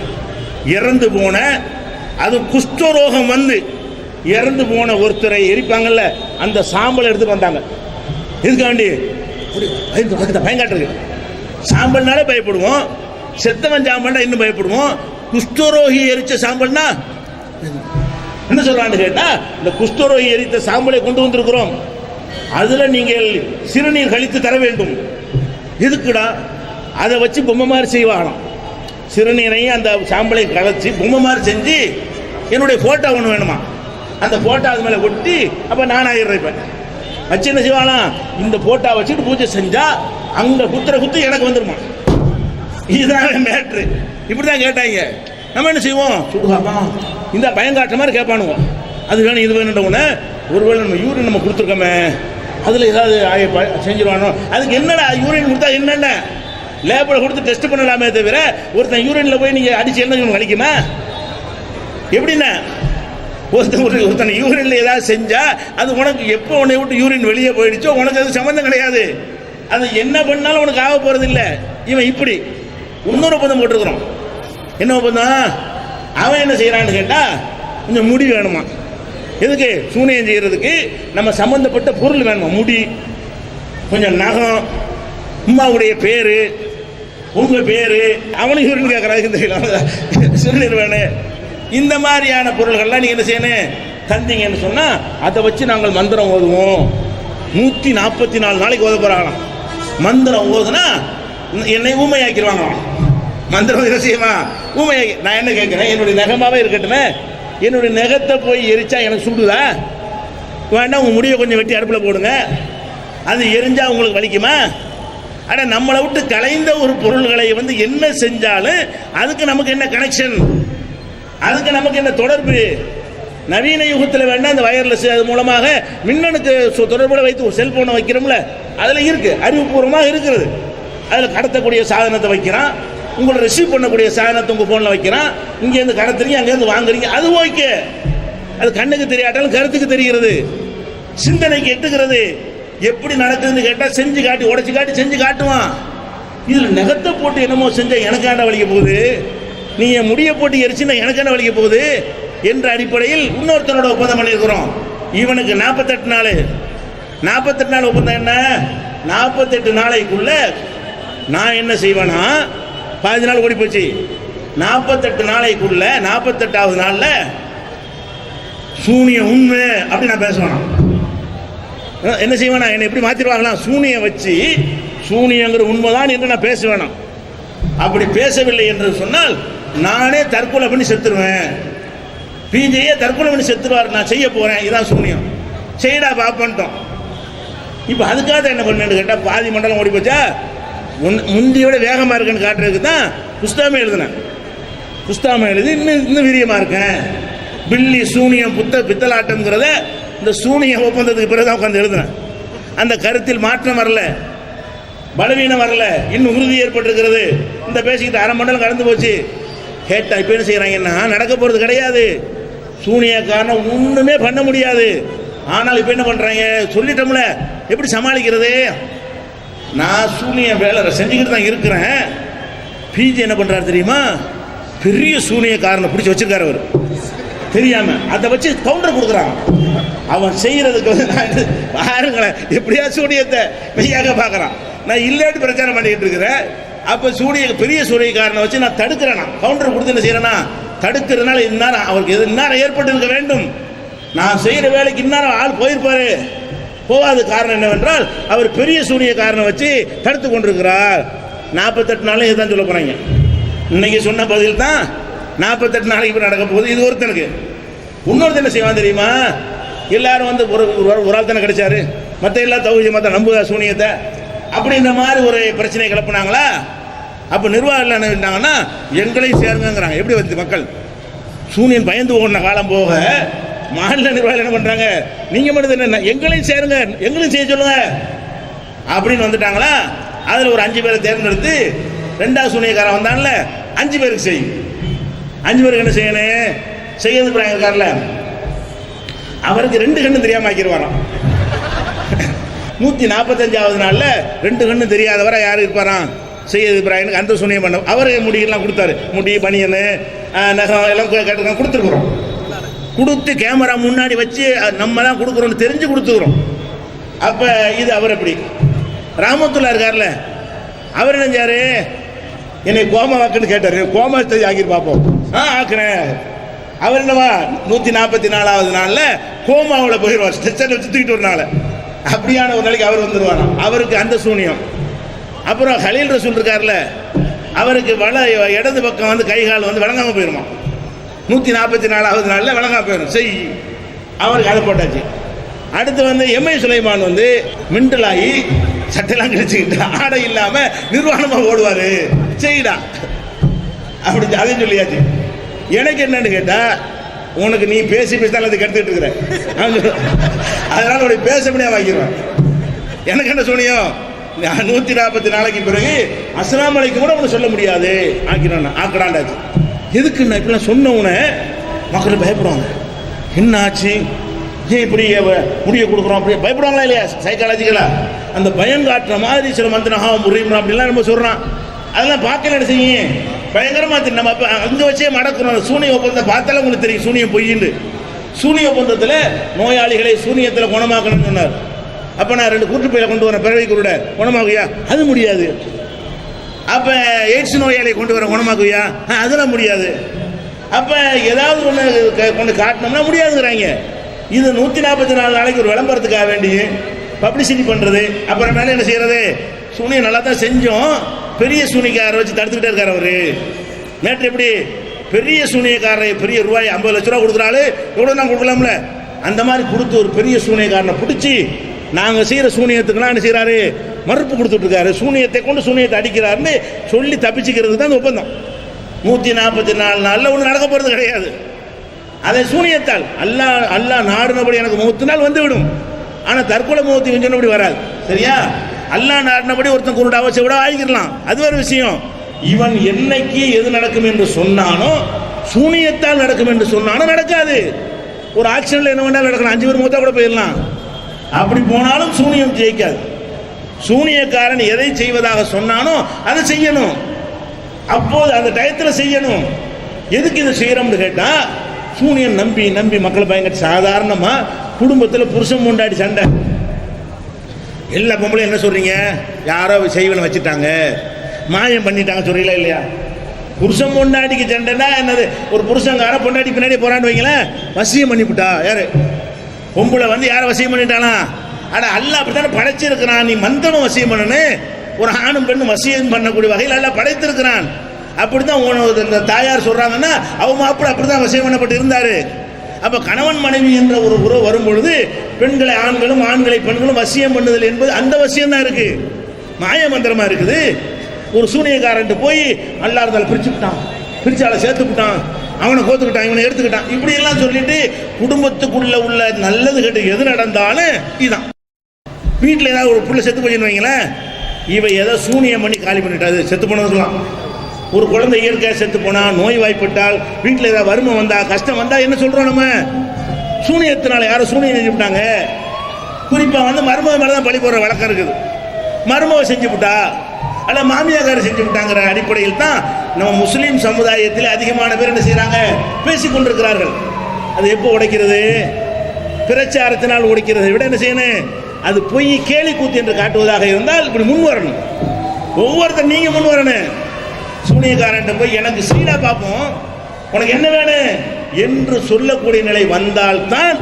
இறந்து போன, அது குஷ்டரோகம் வந்து இறந்து போன ஒருத்தரை எரிப்பாங்கல்ல, அந்த சாம்பலை எடுத்துட்டு வந்தாங்க. இதுக்காண்டி பயங்காட்டுறது. சாம்பல்னாலே பயப்படுவோம், செத்தவன் சாம்பல்னா இன்னும் பயப்படுவோம். குஷ்டரோகி எரிச்ச சாம்பல்னா என்ன சொல்றான்னு கேட்டா, இந்த குஷ்டரோகி எரித்த சாம்பலை கொண்டு வந்திருக்கிறோம், அதுல நீங்கள் சிறுநீர் கழித்து தர வேண்டும். எதுக்குடா? அதை வச்சு பொம்மை மாதிரி செய்வாங்களாம். சிறுநீரையும் அந்த சாம்பலை கலைச்சி பொம்மை மாதிரி செஞ்சு என்னுடைய போட்டோ ஒன்று வேணுமா, அந்த போட்டோ அது மேலே ஒட்டி அப்போ நான் ஆகிடுறேன். வச்சு என்ன செய்வானா, இந்த போட்டோ வச்சுட்டு பூஜை செஞ்சா அங்கே குத்துற குத்து எனக்கு வந்துருமா. இதுதான் மேட்ரு. இப்படி தான் கேட்டாங்க. நம்ம என்ன செய்வோம், சுடுகாப்பா இந்த பயங்காட்டுற மாதிரி கேட்பானுவோம். அது வேணும் இது வேணுன்றவுடனே ஒருவேளை நம்ம யூரின் நம்ம கொடுத்துருக்கோமே அதில் ஏதாவது செஞ்சிருவானோ, அதுக்கு என்னடா யூரின் கொடுத்தா என்னென்ன லேபில் கொடுத்து டெஸ்ட் பண்ணலாமே தவிர ஒருத்தன் யூரினில் போய் நீங்கள் அடிச்சு என்ன கிடைக்குமா? எப்படின்னா ஒருத்தன் யூரின்ல ஏதாவது செஞ்சா அது உனக்கு எப்போ உன்னை விட்டு யூரின் வெளியே போயிடுச்சோ உனக்கு அது சம்மந்தம் கிடையாது. அது என்ன பண்ணாலும் உனக்கு ஆக போறது இல்லை. இவன் இப்படி இன்னொரு ஒப்பந்தம் போட்டிருக்கிறோம். என்ன ஒப்பந்தம்? அவன் என்ன செய்யறான்னு கேட்டா கொஞ்சம் முடி வேணுமா. எதுக்கு? சூனியம் செய்யறதுக்கு நம்ம சம்பந்தப்பட்ட பொருள் வேணுமா. முடி, கொஞ்சம் நகம், அம்மாவுடைய பேரு, உங்க பேரு, அவனுக்கு யூரின் கேட்கறாங்க தெரியல சிறுநீர் வேணும். இந்த மாதிரியான பொருள்கள்லாம் நீங்க என்ன செய்யணும், தந்தீங்கன்னு சொன்னா அதை வச்சு நாங்கள் மந்திரம் ஓதுவோம். 144 நாளைக்கு ஓத போறாங்களாம். மந்திரம் ஓதுனா என்னை ஊமையாக்கிடுவாங்க. மந்திரம் என்ன செய்யுமா, ஊமையாக்கி. நான் என்ன கேட்கிறேன், என்னுடைய நகமாவே இருக்கட்டுமே, என்னுடைய நகத்தை போய் எரிச்சா எனக்கு சுடுதா? வேண்டாம், உங்க முடியை கொஞ்சம் வெட்டி அடுப்பில் போடுங்க, அது எரிஞ்சா உங்களுக்கு வலிக்குமா? ஆனால் நம்மளை விட்டு கலைந்த ஒரு பொருள்களை என்ன செஞ்சாலும் அதுக்கு நமக்கு என்ன கனெக்ஷன், அதுக்கு நமக்கு என்ன தொடர்பு? நவீன யுகத்தில் வேணா இந்த வயர்லெஸ் அது மூலமாக மின்னணுக்கு தொடர்புல வைத்து ஒரு செல்போனை வைக்கிறோம்ல, அதில் இருக்கு, அறிவுபூர்வமாக இருக்கிறது. அதில் கடத்தக்கூடிய சாதனத்தை வைக்கிறான், உங்களை ரிசீவ் பண்ணக்கூடிய சாதனத்தை உங்கள் ஃபோனில் வைக்கிறான், இங்கேருந்து கடத்துறீங்க அங்கேருந்து வாங்குறீங்க, அது ஓகே. அது கண்ணுக்கு தெரியாட்டாலும் கருத்துக்கு தெரிகிறது, சிந்தனைக்கு எட்டுகிறது. எப்படி நடக்குதுன்னு கேட்டால் செஞ்சு காட்டி உடைச்சு காட்டி செஞ்சு காட்டுவான். இதில் நகத்தை போட்டு என்னமோ செஞ்சால் எனக்காண்ட வலிக்க போகுது, நீ என் முடிய போட்டு எரிச்சுன்னா எனக்கான வலிக்க போகுது என்ற அடிப்படையில் இன்னொருத்தனோட ஒப்பந்தம் பண்ணியிருக்கிறோம். இவனுக்கு 48 நாள் 48 நாள் ஒப்பந்தம். என்ன 48 நாளைக்குள்ள நான் என்ன செய்வேனா, 15 நாள் ஓடி போச்சு, 48 நாளைக்குள்ள 48வது நாள்ல சூனியம் உண்மை அப்படி நான் பேசுவேனா. என்ன செய்வேனா, என்னை எப்படி மாத்திடுவாங்களாம், சூனியம் வச்சு சூனியங்கிற உண்மைதான் என்று நான் பேச வேணாம். அப்படி பேசவில்லை என்று சொன்னால் நானே தற்கொலை பண்ணி செத்துருவேன். பிஜேயே தற்கொலை பண்ணி செத்துருவார், நான் செய்ய போறேன், இதான் சூனியம், செய்யடா பாப்பன்ட்டோம். இப்போ அதுக்காக என்ன பண்ணேன்னு கேட்டால் பாதி மண்டலம் ஓடி போச்சா, முந்தியோட வேகமாக இருக்குன்னு காட்டுறதுக்கு தான் புஸ்தகமே எழுதினேன். புஸ்தகம் எழுதி இன்னும் வீரியமாக இருக்கேன். பில்லி சூனியம் பித்தலாட்டம்ங்கிறத இந்த சூனிய ஒப்பந்தத்துக்கு பிறகுதான் உட்காந்து எழுதினேன். அந்த கருத்தில் மாற்றம் வரல, பலவீனம் வரல, இன்னும் உறுதி ஏற்பட்டிருக்கிறது. இந்த பேசிக்கிட்டு அரை மண்டலம் கடந்து போச்சு. கேட்டா இப்போ என்ன செய்யறாங்கன்னா, நடக்க போறது கிடையாது, சூனிய காரணம் ஒண்ணுமே பண்ண முடியாது. ஆனால் இப்போ என்ன பண்றாங்க, சொல்லிட்டோம்ல, எப்படி சமாளிக்கிறது? நான் சூனிய வேலை செஞ்சுக்கிட்டு தான் இருக்கிறேன். பிஜி என்ன பண்றாரு தெரியுமா, பெரிய சூனிய காரணம் பிடிச்சி வச்சிருக்காரு அவர் தெரியாம, அதை வச்சு கவுண்டர் கொடுக்குறாங்க. அவன் செய்யறதுக்கு பாருங்களேன், எப்படியா சூனியத்தை மெய்யாக பார்க்கறான். நான் இல்லைன்னு பிரச்சாரம் பண்ணிக்கிட்டு இருக்கிறேன். அப்போ பெரிய சூனியக்காரனை வச்சு நான் தடுக்கிறேன். கவுண்டர் கொடுத்து என்ன செய்யறேன்னா, தடுக்கிறதுனால இந்நேரம் அவருக்கு இந்நேரம் ஏற்பட்டு இருக்க வேண்டும். நான் செய்யற வேலைக்கு இந்நேரம் ஆள் போயிருப்பாரு, போகாத காரணம் என்னவென்றால் அவர் பெரிய சூனியக்காரனை வச்சு தடுத்து கொண்டிருக்கிறார். 48 நாளும் இதுதான் சொல்ல போறாங்க. இன்னைக்கு சொன்ன பதில் தான் 48 நாளைக்கு நடக்க போகுது. இது ஒருத்தனுக்கு. இன்னொருத்தன் என்ன செய்வான் தெரியுமா, எல்லாரும் ஒரு ஆள் தானே கிடைச்சாரு, மற்ற எல்லாம் தகுதி மற்ற நம்புதா சூனியத்தை, அப்படி இந்த மாதிரி ஒரு பிரச்சனை கிளப்புனாங்களா. அப்போ நிர்வாகம் என்ன பண்ணாங்கன்னா, எங்களையும் சேருங்கிறாங்க. எப்படி வந்து மக்கள் சூனியன் பயந்து ஓடின காலம் போக மாநில நிர்வாகம் என்ன பண்றாங்க, நீங்க மட்டும் என்ன எங்களையும் சேருங்க, எங்களையும் செய்ய சொல்லுங்க அப்படின்னு வந்துட்டாங்களா. அதில் ஒரு 5 பேரை தேர்ந்தெடுத்து 2வது சூனியக்காரன் வந்தான்ல, 5 பேருக்கு செய்யும். 5 பேருக்கு என்ன செய்யணும், செய்யறது இருக்கார்ல, அவருக்கு 2 கண்ணு தெரியாம ஆக்கிடுவாராம். 145வது நாள்ல 2 கண்ணு தெரியாதவரை யாரு இருப்பாராம், செய்யது இப்ராஹிமுக்கு அந்த சூனியம் பண்ண. அவரு முடியெல்லாம் கொடுத்தாரு, முடி பனியனு நகம் எல்லாம் கேட்டுருக்கோம், கொடுத்துருக்குறோம். கொடுத்து கேமரா முன்னாடி வச்சு நம்ம தான் கொடுக்குறோம்னு தெரிஞ்சு கொடுத்துக்கிறோம். அப்போ இது அவர் எப்படி ராமத்துல்லா இருக்கார்ல, அவர் நினைஞ்சாரு, என்னை கோமா வாக்குன்னு கேட்டார். கோமா ஆக்கி பார்ப்போம், ஆக்குறேன். அவர் என்னவா 144வது நாளில் கோமாவில் போயிடுவார், ஸ்ட்ரெச்சரில் வச்சு தூக்கிட்டு ஒரு நாள். அப்படியான ஒரு நாளைக்கு அவர் வந்துடுவாராம். அவருக்கு அந்த சூனியம். அப்புறம் ஹலீல் ரசூல் இருக்கார்ல, அவருக்கு இடது பக்கம் கை கால் விளங்காமல் போயிடுமா. 144வது நாளில் விளங்கா போயிடும் செய். அவருக்கு அதை போட்டாச்சு. அடுத்து வந்து எம்ஐ சுலைமான் வந்து மிண்டலாகி சட்டையெல்லாம் கிழிச்சுக்கிட்டு ஆடை இல்லாமல் நிர்வாணமாக ஓடுவார், செய்டா அப்படி அதையும் சொல்லியாச்சு. எனக்கு என்னன்னு கேட்டால், உனக்கு நீ பேசி தான் அதை கெடுத்துக்கிட்டு இருக்கிற, அதனால உடைய பேச முடியாது வாங்கிடுவேன். எனக்கு என்ன சொன்னியும் 144 பிறகு அஸ்ஸலாமு அலைக்கும் கூட உனக்கு சொல்ல முடியாது ஆக்கிடாண்டாச்சு. எதுக்கு நான் இப்படிலாம் சொன்னவுனே மக்கள் பயப்படுவாங்க. என்ன ஆச்சு, ஏன் இப்படி முடிய கொடுக்குறோம் அப்படி பயப்படுவாங்களா இல்லையா? சைக்காலஜிக்கலா அந்த பயம் காட்டுற மாதிரி சில மந்திரஹா முறியும் அப்படிலாம் நம்ம சொல்கிறான். அதெல்லாம் பார்க்கல என்ன செய்யும், பயங்கரமாக தெரியும். நம்ம அப்போ அங்கே வச்சே மடக்கிறோம். சூனிய ஒப்பந்தம் பார்த்தாலும் உங்களுக்கு தெரியும் சூனியம் பொய்யின்னு. சூனிய ஒப்பந்தத்தில் நோயாளிகளை சூனியத்தில் குணமாக்கணும்னு சொன்னார். அப்போ நான் 2 கூட்டுப்பையில கொண்டு வரேன் பிறவை குருட குணமாகுயா, அது முடியாது. அப்போ எய்ட்ஸ் நோயாளியை கொண்டு வர குணமாக்குவியா, அதெல்லாம் முடியாது. அப்போ ஏதாவது ஒன்று கொண்டு காட்டினோம்னா முடியாதுங்கிறாங்க. இது 144 நாளைக்கு ஒரு விளம்பரத்துக்காக வேண்டி பப்ளிசிட்டி பண்ணுறது. அப்புறம் மேலே என்ன செய்கிறது, சூனியம் நல்லா தான் செஞ்சோம், பெரிய சூனியக்காரரை வச்சு தடுத்துக்கிட்டே இருக்கார் அவர். நேற்று எப்படி பெரிய சூனியக்காரரை பெரிய ரூபாய் 50 லட்ச ரூபா கொடுக்குறாள், எவ்வளோ நான் கொடுக்கலாம்ல, அந்த மாதிரி கொடுத்து ஒரு பெரிய சூனியக்காரனை பிடிச்சி நாங்கள் செய்கிற சூனியத்துக்குலாம் என்ன செய்கிறாரு, மறுப்பு கொடுத்துட்ருக்காரு. சூனியத்தை கொண்டு சூனியத்தை அடிக்கிறாருன்னு சொல்லி தப்பிச்சுக்கிறது தான் அந்த ஒப்பந்தம். 144 நாளில் ஒன்றும் நடக்க போகிறது கிடையாது. அதை சூனியத்தால் அல்லாஹ் நாடினபடி எனக்கு முகத்தினால் வந்துவிடும். ஆனால் தற்கொலை முகத்து சொன்னபடி வராது. சரியா? அல்லாஹ் நாடினபடி ஒருத்தன் குருடாவ செவிட ஆகிக்கலாம், அது ஒரு விஷயம். இவன் என்னைக்கு எது நடக்கும் என்று சொன்னானோ, சூனியத்தால் நடக்கும் என்று சொன்னானோ நடக்காது. ஒரு ஆக்ஷனில் என்ன வேணாலும் நடக்கலாம், 5 பேர் மூத்தா கூட போயிடலாம். அப்படி போனாலும் சூனியம் ஜெயிக்காது. சூனியக்காரன் எதை செய்வதாக சொன்னானோ அதை செய்யணும், அப்போது அந்த டயத்தில் செய்யணும். எதுக்கு இதை செய்யறோம்னு கேட்டால், சூனியம் நம்பி நம்பி மக்களை பயங்கர சாதாரணமாக குடும்பத்தில் புருஷன் முண்டாடி சண்டை. எல்லா பொம்பளையும் என்ன சொல்றீங்க, யாரோ செய்வனை வச்சுட்டாங்க, மாயம் பண்ணிட்டாங்க சொல்றீங்களா இல்லையா? புருஷன் பொண்டாடிக்கு சண்டைனா என்னது, ஒரு புருஷங்கார பொண்டாடி பின்னாடி போறான்னு வைங்களேன், வசியம் பண்ணிவிட்டா யாரு, பொம்பளை வந்து யாரை வசியம் பண்ணிட்டானா, அட அல்லாஹ் அப்படித்தானே படைச்சிருக்கிறான், நீ மந்திரம் வசியம் பண்ணணும். ஒரு ஆணும் பெண்ணும் வசியம் பண்ணக்கூடிய வகையில் அல்லாஹ் படைத்திருக்கிறான். அப்படித்தான் இந்த தாயார் சொல்றாங்கன்னா, அவங்க மாப்பிள்ளை அப்படித்தான் வசியம் பண்ணப்பட்டு இருந்தாரு. அப்ப கணவன் மனைவி என்ற ஒரு உறவு வரும்பொழுது பெண்களை ஆண்களும் ஆண்களை பெண்களும் வசியம் பண்ணுதல் என்பது அந்த வசியம் தான் இருக்கு, மாய மந்திரமா இருக்குது. ஒரு சூனியக்காரன் போய் அல்லாஹ் இருந்தாலும் பிரிச்சுட்டான், பிரிச்சால சேர்த்துக்கிட்டான், அவனை கோத்துக்கிட்டான், இவனை எடுத்துக்கிட்டான், இப்படி எல்லாம் சொல்லிட்டு குடும்பத்துக்குள்ள உள்ள நல்லது கெட்டு எது நடந்தாலும் இதுதான். வீட்டில் ஏதாவது ஒரு புள்ள செத்து போச்சுன்னு வைங்களேன், இவ ஏதோ சூனியம் பண்ணி காலி பண்ணிட்டாது, செத்து போனதுக்கலாம். ஒரு குழந்தை இயற்கையாக செத்து போனா, நோய் வாய்ப்பட்டால், வீட்டில் ஏதாவது வறுமை வந்தா, கஷ்டம் வந்தா என்ன சொல்றோம் நம்ம, சூனியத்தினால யாரும் சூனியம் செஞ்சு விட்டாங்க. குறிப்பாக வந்து மருமக மேலே தான் பழி போடுற வழக்கம் இருக்குது. மருமக செஞ்சு விட்டா அல்ல மாமியாக்காரர் செஞ்சு விட்டாங்கிற அடிப்படையில் தான் நம்ம முஸ்லீம் சமுதாயத்தில் அதிகமான பேர் என்ன செய்யறாங்க, பேசிக் கொண்டிருக்கிறார்கள். அது எப்போ உடைக்கிறது, பிரச்சாரத்தினால் உடைக்கிறதை விட என்ன செய்யணும், அது பொய் கேலி கூத்து என்று காட்டுவதாக இருந்தால் இப்படி முன் வரணும். ஒவ்வொருத்தர் நீங்க முன் வரணும். சூனியக்காரன் போய் எனக்கு சீடா பார்ப்போம், உனக்கு என்ன வேணும் என்று சொல்லக்கூடிய நிலை வந்தால்தான்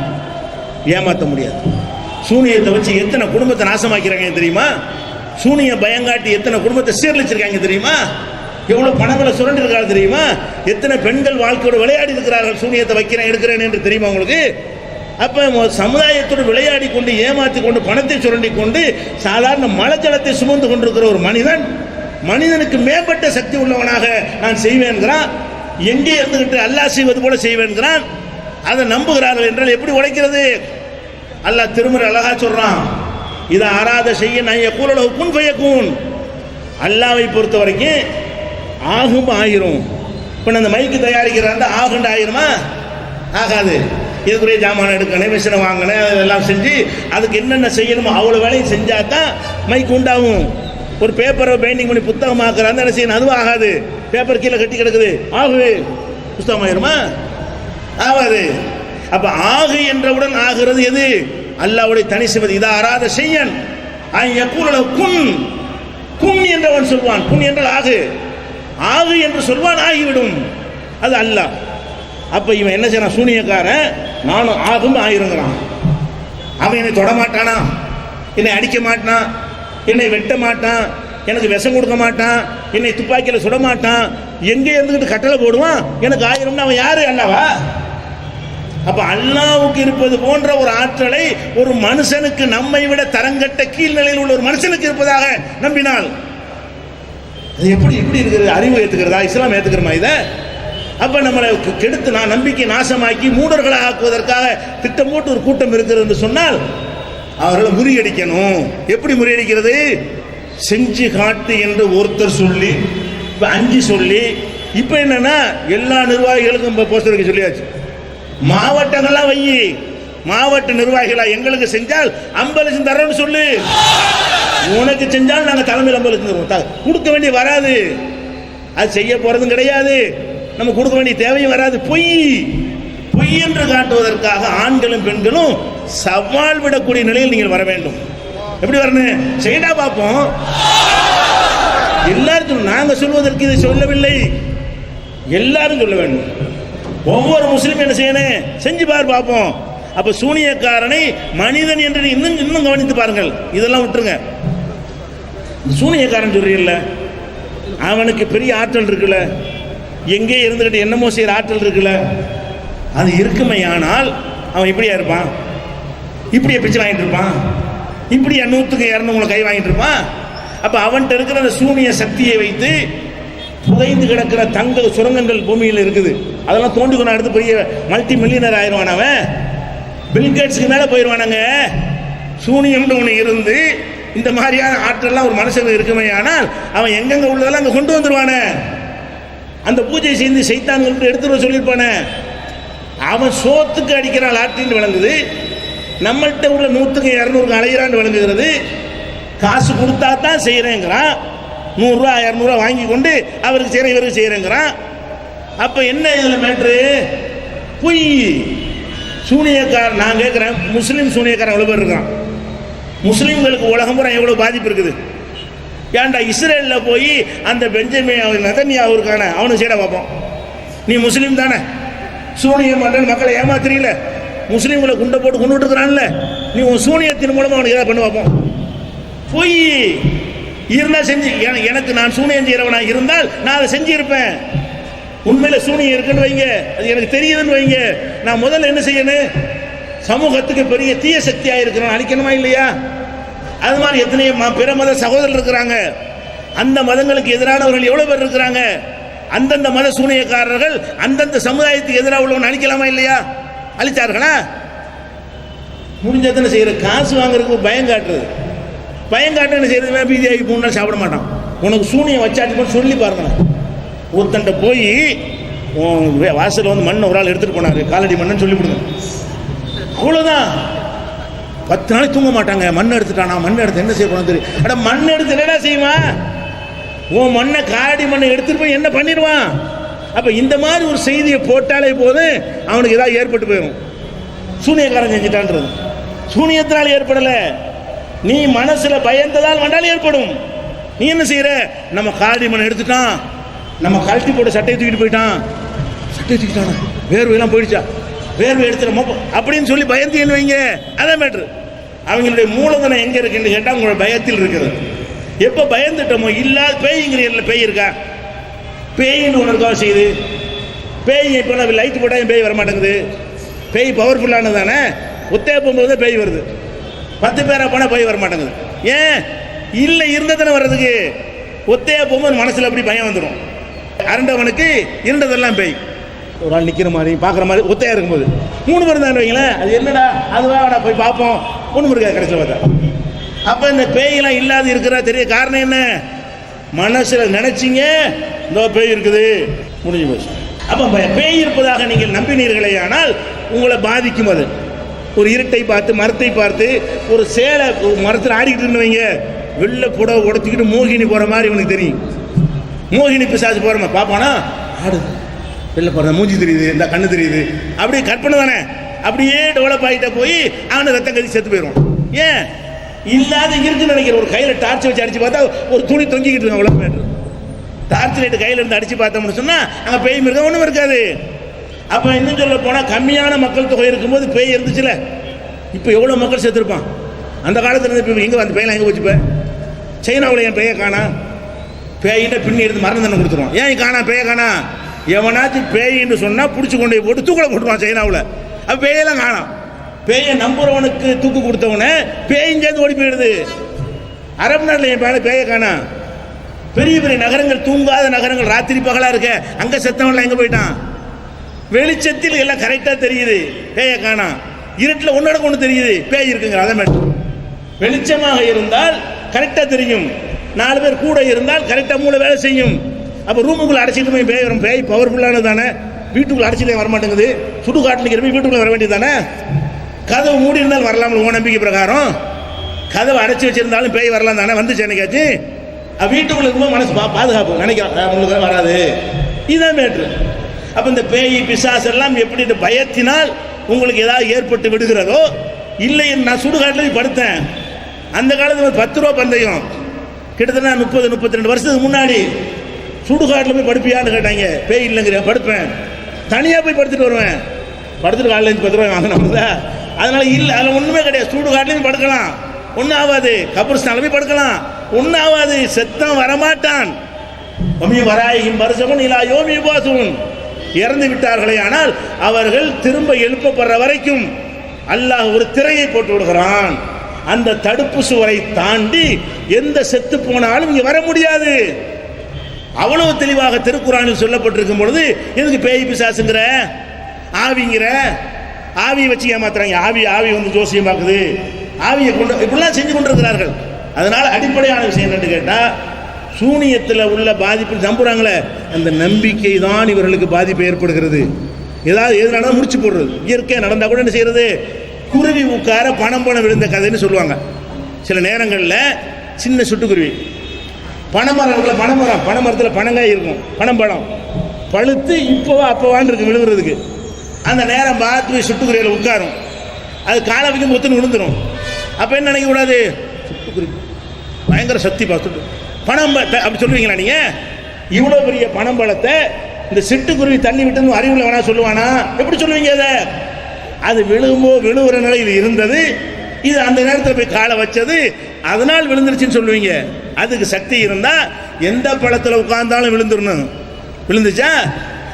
ஏமாற்ற முடியாது. சூனியத்தை வச்சு எத்தனை குடும்பத்தை நாசமாக்கிறாங்க தெரியுமா? சூனிய பயங்காட்டி எத்தனை குடும்பத்தை சீரழிச்சிருக்காங்க தெரியுமா? எவ்வளவு பணங்களை சுரண்டி இருக்காங்க தெரியுமா? எத்தனை பெண்கள் வாழ்க்கையோடு விளையாடி இருக்கிறார்கள் சூனியத்தை வைக்கிறேன் எடுக்கிறேன் என்று தெரியுமா உங்களுக்கு? அப்ப சமுதாயத்தோடு விளையாடி கொண்டு ஏமாற்றி கொண்டு பணத்தை சுரண்டி கொண்டு சாதாரண மலஜலத்தை சுமந்து கொண்டிருக்கிற ஒரு மனிதன் மனிதனுக்கு மேம்பட்ட சக்தி உள்ளவனாக நான் செய்வேன்கிறான். எங்கே இருந்துகிட்டு அல்லாஹ் செய்வது போல செய்வேன்கிறான். அதை நம்புகிறார்கள் என்றால் எப்படி உடைக்கிறது? அல்லாஹ் திருமறை அழகா சொல்றான், இதை ஆராத செய்ய நான் கூலளவு குன் ஃபயக்கூன். அல்லாஹ்வை பொறுத்த வரைக்கும் ஆகும் ஆயிரும். இப்போ அந்த மைக்கு தயாரிக்கிறாங்க, ஆகுண்டு ஆயிருமா? ஆகாது. இதுக்குரிய ஜாமான் எடுக்கணும், மிஷினை வாங்கினேன், அதெல்லாம் செஞ்சு அதுக்கு என்னென்ன செய்யணுமோ அவ்வளோ வேலையும் செஞ்சால் தான் மைக்கு உண்டாகும். ஒரு பேப்பரை பெயிண்டிங் பண்ணி புத்தகமாக்குறாங்க, என்ன செய்யணும், அதுவும் ஆகாது. பேப்பர் கீழே கட்டி கிடக்குது, ஆகு புத்தகம் ஆயிருமா? ஆகாது. அப்போ ஆகு என்றவுடன் ஆகிறது எது? அல்லாஹ்வுடைய தனி சிவதி. இதா அராத செய்யன் குன் குன் என்றவன் சொல்வான், குன் என்றால் ஆகு, ஆகு என்று சொல்வான், ஆகிவிடும். அது அல்லாஹ். அப்ப இவன் என்ன செய்யறான், சூனியக்காரன், நானும் ஆகும் ஆயிருங்கிறான். அவன் என்னை தொடமாட்டானா, என்னை அடிக்க மாட்டான், என்னை வெட்ட மாட்டான், எனக்கு விஷம் கொடுக்க மாட்டான், என்னை துப்பாக்கியில் சுடமாட்டான், எங்கே இருந்துக்கிட்டு கட்டளை போடுவான், எனக்கு 1000. அவன் யாரு? அல்லாவா? அப்ப அல்லாவுக்கு இருப்பது போன்ற ஒரு ஆற்றலை ஒரு மனுஷனுக்கு, நம்மை விட தரங்கட்ட கீழ்நிலையில் உள்ள ஒரு மனுஷனுக்கு இருப்பதாக நம்பினால் அது எப்படி இருக்கிறது? அறிவு ஏத்துக்கிறதா? இஸ்லாம் ஏத்துக்கிறமா இதை? அப்ப நம்மளை கெடுத்து நம்பிக்கை நாசமாக்கி மூடர்களை ஆக்குவதற்காக திட்டம் போட்டு ஒரு கூட்டம் இருக்கிறது என்று சொன்னால் அவர்களை முறியடிக்கணும். எப்படி முறியடிக்கிறது? செஞ்சு காட்டு என்று ஒருத்தர் சொல்லி, இப்ப 5 சொல்லி, இப்ப என்னன்னா எல்லா நிர்வாகிகளுக்கும் போஸ்டர் வைக்க சொல்லியாச்சு. மாவட்டங்கள்லாம் வை, மாவட்ட நிர்வாகிகளா எங்களுக்கு செஞ்சால் 50 லட்சம் தரோன்னு சொல்லு, உனக்கு செஞ்சால் நாங்கள் தலைமையில் 50 லட்சம் தருவோம். கொடுக்க வேண்டிய வராது, அது செய்ய போறதும் கிடையாது, நம்ம கொடுக்க வேண்டிய தேவையும் வராது. பொய் என்று காட்டுவதற்காக ஆண்களும் பெண்களும் சவால் விடக்கூடிய நிலையில் நீங்கள் வர வேண்டும். எப்படி வரணும்? செய்யடா பார்ப்போம். எல்லாரும் நாங்கள் சொல்வதற்கு இதை சொல்லவில்லை, எல்லாரும் சொல்ல வேண்டும். ஒவ்வொரு முஸ்லீம் என்ன செய்யணும்? செஞ்சு பார்ப்போம். அப்ப சூனியக்காரனை மனிதன் என்று இன்னும் கவனித்து பாருங்கள். இதெல்லாம் விட்டுருங்க. சூனியக்காரன் சொல்றீல்ல, அவனுக்கு பெரிய ஆற்றல் இருக்குல்ல, எங்கே இருந்துகிட்டு என்னமோ செய்யற ஆற்றல் இருக்குல்ல, அது இருக்குமையானால் அவன் இப்படியா இருப்பான்? இப்படியே பிச்சை வாங்கிட்டு இருப்பான்? இப்படியா 100க்கு 200 கை வாங்கிட்டு இருப்பான்? அப்ப அவன்கிட்ட இருக்கிற அந்த சூனிய சக்தியை வைத்து புதைந்து கிடக்கிற தங்க சுரங்கங்கள் பூமியில் இருக்குது, அதெல்லாம் தோண்டி கொண்டு அடுத்து பெரிய மல்டி மில்லியனர் ஆயிடுவான். அவன் பில்கேட்ஸ்க்கு மேலே போயிடுவானுங்க. சூனியம்னு ஒன்று இருந்து இந்த மாதிரியான ஆற்றல்லாம் ஒரு மனுஷனுக்கு இருக்குமே, ஆனால் அவன் எங்கெங்க உள்ளதெல்லாம் அங்கே கொண்டு வந்துடுவானே. அந்த பூஜை செய்து சைத்தான்கள் எடுத்துட்டு சொல்லியிருப்பானே, அவன் சோத்துக்கு அடிக்கிறான் லாட்டின்னு விளங்குது, நம்மள்கிட்ட உள்ள 100க்கு 200 அலையிறான்னு விளங்குகிறது. காசு கொடுத்தா தான் செய்கிறேங்கிறான், 100 ரூபா 200 ரூபா வாங்கி கொண்டு அவருக்கு செய்கிறேன் இவருக்கு செய்கிறேங்கிறான். அப்போ என்ன இதில் மேட்ரு? பொய். சூனியக்காரன், நான் கேட்குறேன், முஸ்லீம் சூனியக்காரன் எவ்வளோ பேர் இருக்கான்? முஸ்லீம்களுக்கு உலகம் பூரா எவ்வளோ பாதிப்பு இருக்குது? ஏன்டா இஸ்ரேலில் போய் அந்த பெஞ்சமின் நெதன்யாஹூ இருக்கானே, அவனுக்கு செய்ய பார்ப்போம். நீ முஸ்லீம் தானே, சூனியம் பண்ணுற மக்களை ஏமாத்துறீல, முஸ்லீம்களை குண்டை போட்டு கொண்டு விட்டுருக்கிறான்ல, நீ உன் சூனியத்தின் மூலமாக அவனுக்கு ஏதாவது பண்ணி பார்ப்போம். பொய் இருந்தால் செஞ்சு, எனக்கு நான் சூனியம் செய்கிறவனாக இருந்தால் நான் அதை செஞ்சிருப்பேன். உண்மையில சூனியம் இருக்குன்னு வைங்க, அது எனக்கு தெரியுதுன்னு வைங்க, நான் முதல்ல என்ன செய்யணும்? சமூகத்துக்கு பெரிய தீய சக்தியாக இருக்கிறவன் அழிக்கணுமா இல்லையா? அது மாதிரி எத்தனையோ பிற மத சகோதரர்கள் இருக்கிறாங்க, அந்த மதங்களுக்கு எதிரானவர்கள் எவ்வளவு பேர் இருக்கிறாங்க. அந்தந்த மத சூனியக்காரர்கள் அந்தந்த சமுதாயத்துக்கு எதிராக உள்ளவன் அழிக்கலாமா இல்லையா? அழிச்சார்களா? முடிஞ்சதுன்னு செய்யற, காசு வாங்குறதுக்கு பயம் காட்டுறது. பயம் காட்டு என்ன செய்யறது? பிஜேபி 3 நாள் சாப்பிட மாட்டான். உனக்கு சூனியம் வச்சாட்டு சொல்லி பாருங்க. ஒருத்தன்ட்ட போய் வாசல் வந்து மண்ணை ஒரு ஆள் எடுத்துட்டு போனாரு, காலடி மண்ணு சொல்லி கொடுங்க, அவ்வளவுதான். 10 நாளைக்கு தூங்க மாட்டாங்க. மண் எடுத்துட்டானா, மண் எடுத்து என்ன செய்ய போன தெரியும்? அட மண் எடுத்து என்னடா செய்வான்? உன் மண்ணை, காலடி மண்ணை எடுத்துட்டு போய் என்ன பண்ணிடுவான்? அப்ப இந்த மாதிரி ஒரு செய்தியை போட்டாலே போதும் அவனுக்கு ஏதாவது ஏற்பட்டு போயிடும். சூனியக்காரன் செஞ்சுட்டான்றது சூனியத்தினால் ஏற்படல, நீ மனசுல பயந்ததால் வந்தால் ஏற்படும். நீ என்ன செய்யற? நம்ம காலடி மண்ணை எடுத்துட்டான், நம்ம கழட்டி போட்டு சட்டையை தூக்கிட்டு போயிட்டான், சட்டையை தூக்கிட்டானா, வேர்வையெல்லாம் போயிடுச்சா, வேர்வை எடுத்துட அப்படின்னு சொல்லி பயந்தீங்கன்னு வைங்க, அதான் மேட்ரு. அவங்களுடைய மூலதனம் எங்க இருக்குன்னு கேட்டால் உங்களோட பயத்தில் இருக்கிறது. எப்போ பயந்துட்டோமோ, இல்லாத பேய்ங்கிறீங்கள, பேய் இருக்கா? பேயின்னு ஒன்று இருக்கா செய்யுது? பேய் இப்போ லைட் போட்டால் பேய் வர மாட்டேங்குது. பேய் பவர்ஃபுல்லானது தானே. ஒத்தையா போகும்போது பேய் வருது, 10 பேரா போனால் பேய் வர மாட்டேங்குது. ஏன்? இல்லை, இருந்ததுன்னு வர்றதுக்கு. ஒத்தையா போகும்போது மனசில் அப்படி பயம் வந்துடும். அரண்டவனுக்கு இருந்ததெல்லாம் பேய். ஒரு ஆள் நிற்கிற மாதிரி பார்க்குற மாதிரி ஒத்தையா இருக்கும்போது 3 பேர் தான் வைங்களேன், அது என்னடா அதுவாக போய் பார்ப்போம், 3 பேருக்கு கடைசியில் பார்த்தா. அப்போ இந்த பேயெல்லாம் இல்லாத இருக்கிற தெரிய காரணம் என்ன? மனசில் நினைச்சிங்க இந்த பேய் இருக்குது, முடிஞ்சு போச்சு. அப்போ பேய் இருப்பதாக நீங்கள் நம்பினீர்களே, ஆனால் உங்களை பாதிக்கும். அது ஒரு இருட்டை பார்த்து, மரத்தை பார்த்து, ஒரு சேலை மரத்தில் ஆடிக்கிட்டு வைங்க, வெள்ளை புடவை உடச்சிக்கிட்டு மோகினி போகிற மாதிரி இவனுக்கு தெரியும். மோகினி பிசாசு போகிற மாதிரி பார்ப்பானா, ஆடுது, வெளில போகிற மூஞ்சி தெரியுது, இந்த கண்ணு தெரியுது, அப்படியே கற்பனை தானே. அப்படியே டெவலப் ஆகிட்ட போய் அவனை ரத்தம் கதி செத்து போயிடும். ஏன்? இல்லாத இருக்குன்னு நினைக்கிற. ஒரு கையில் டார்ச் வச்சு அடிச்சு பார்த்தா ஒரு துணி தொங்கிக்கிட்டு இருக்கு, அவ்வளோ மேட்ரு. டார்ச் லைட்டு கையில் இருந்து அடிச்சு பார்த்தோம்னு சொன்னால் அங்கே பேய் இருக்க ஒன்றும் இருக்காது. அப்போ இன்னும் சொல்ல போனால் கம்மியான மக்கள் தொகை இருக்கும்போது பேய் இருந்துச்சுல, இப்போ எவ்வளோ மக்கள் செத்துருப்பான். அந்த காலத்தில் இருந்து இப்போ எங்கே அந்த பையனை எங்கே வச்சுப்பேன்? சைனாவில் என் பையன் காணா, பேயிட்ட பின்னி எடுத்து மரண தண்டனை கொடுத்துருவான். ஏன் காணா பேய காணா? எவனாச்சும் பேயின்னு சொன்னா பிடிச்சி கொண்டு போய் போட்டு தூக்கில் போட்டுருவான் சைனாவில். அப்போ பேயெல்லாம் காணாம். பேயை நம்புறவனுக்கு தூக்கு கொடுத்தவனே பேயும் சேர்ந்து ஓடி போயிடுது. அரபு நாட்டில் என் பேயை காணா. பெரிய பெரிய நகரங்கள், தூங்காத நகரங்கள், ராத்திரி பகலா இருக்க, அங்க செத்தவன்லாம் எங்க போயிட்டான்? வெளிச்சத்தில் எல்லாம் கரெக்டா தெரியுது, பேயை காணா. இருட்டில் ஒன்னோட ஒன்று தெரியுது, பேய் இருக்குங்க. அதை மட்டும் வெளிச்சமாக இருந்தால் கரெக்டா தெரியும். 4 பேர் கூட இருந்தால் கரெக்டா மூளை வேலை செய்யும். அப்போ ரூமுக்குள்ள அடைச்சிட்டு போய் பேய் வரும். பேய் பவர்ஃபுல்லானது தானே. வீட்டுக்குள்ள அடைச்சிட்டே வரமாட்டேங்குது. சுடுகாட்டில் இருக்கிற வீட்டுக்குள்ள வர வேண்டியது தானே. கதவு மூடி இருந்தாலும் வரலாம். உன் நம்பிக்கை பிரகாரம் கதவை அடைச்சி வச்சிருந்தாலும் பேய் வரலாம் தானே. வந்துச்சு என்னைக்காச்சு? வீட்டுக்குள்ள இருக்கும்போது மனசு பாதுகாப்பு நினைக்கிறேன், உங்களுக்கு வராது. இதுதான் மேட்ரு. அப்போ இந்த பேய் பிசாசு எல்லாம் எப்படி பயத்தினால் உங்களுக்கு ஏதாவது ஏற்பட்டு விடுகிறதோ இல்லை. நான் சுடுகாட்டில் படுத்தேன். அந்த காலத்தில் 10 ரூபா பந்தயம், கிட்டத்தட்ட 30-32 வருஷத்துக்கு முன்னாடி. சுடுகாட்டில் போய் படுப்பியான்னு கேட்டாங்க. பேய் இல்லைங்கிற, படுப்பேன். தனியாக போய் படுத்துட்டு வருவேன். படுத்துட்டு காலையில் 10 ரூபாய் வாங்கினா அதனால இல்லை, அதில் ஒன்றுமே கிடையாது. சுடுகாட்டிலையும் படுக்கலாம், ஒன்றும் ஆகாது. கபர்ஸ்தானில் போய் படுக்கலாம், ஒன்றும் ஆகாது. செத்தம் வரமாட்டான். வராயும் வருஷமும் இல்லா யோமி பாசும். இறந்து விட்டார்களே ஆனால் அவர்கள் திரும்ப எழுப்பப்படுற வரைக்கும் அல்லாஹ் ஒரு திரையை போட்டு விடுகிறான். அந்த தடுப்பு சுவரை தாண்டி எந்த செத்து போனாலும் இங்கே வர முடியாது. அவ்வளவு தெளிவாக திருக்குறானில் சொல்லப்பட்டிருக்கும் பொழுது எதுக்கு பேய் பிசாசுங்கிற, ஆவிங்கிற? ஆவியை வச்சு ஏமாத்துறாங்க. ஆவி வந்து ஜோசியம் பார்க்குது, ஆவியை கொண்டு இப்படிலாம் செஞ்சு கொண்டிருக்கிறார்கள். அதனால அடிப்படையான விஷயம் என்னன்னு கேட்டால், சூனியத்தில் உள்ள பாதிப்பு நம்புறாங்களே, அந்த நம்பிக்கை தான் இவர்களுக்கு பாதிப்பு ஏற்படுகிறது. ஏதாவது எதுனாலும் முடிச்சு போடுறது. இயற்கையாக நடந்தால் கூட என்ன செய்யறது? குருவி உட்கார பணம் விழுந்த கதைன்னு சொல்லுவாங்க. சில நேரங்களில் சின்ன சுட்டுக்குருவி, பனைமரத்தில் பனங்காய் இருக்கும், பனம் பழுத்து இப்போவா அப்போவான்னு இருக்கு விழுவுறதுக்கு. அந்த நேரம் பார்த்து சுட்டுக்குருவியில் உட்காரும். அது காலை வைக்கும் ஒத்துன்னு விழுந்துடும். அப்போ என்ன நினைக்கக்கூடாது? சுட்டுக்குருவி பயங்கர சக்தி பார்த்துட்டு பணம் அப்படி சொல்லுவீங்களா நீங்கள்? இவ்வளோ பெரிய பனம்பழத்தை இந்த சிட்டுக்குருவி தண்ணி விட்டு அறிவுள்ள வேணா சொல்லுவானா? எப்படி சொல்லுவீங்க அதை? அது விழுவுற நிலையில் இருந்தது. இது அந்த நேரத்தில் போய் காலை வச்சது, அதனால் விழுந்துருச்சுன்னு சொல்லுவீங்க. அதுக்கு சக்தி இருந்தால் எந்த பழத்தில் உட்கார்ந்தாலும் விழுந்துடணும். விழுந்துச்சா?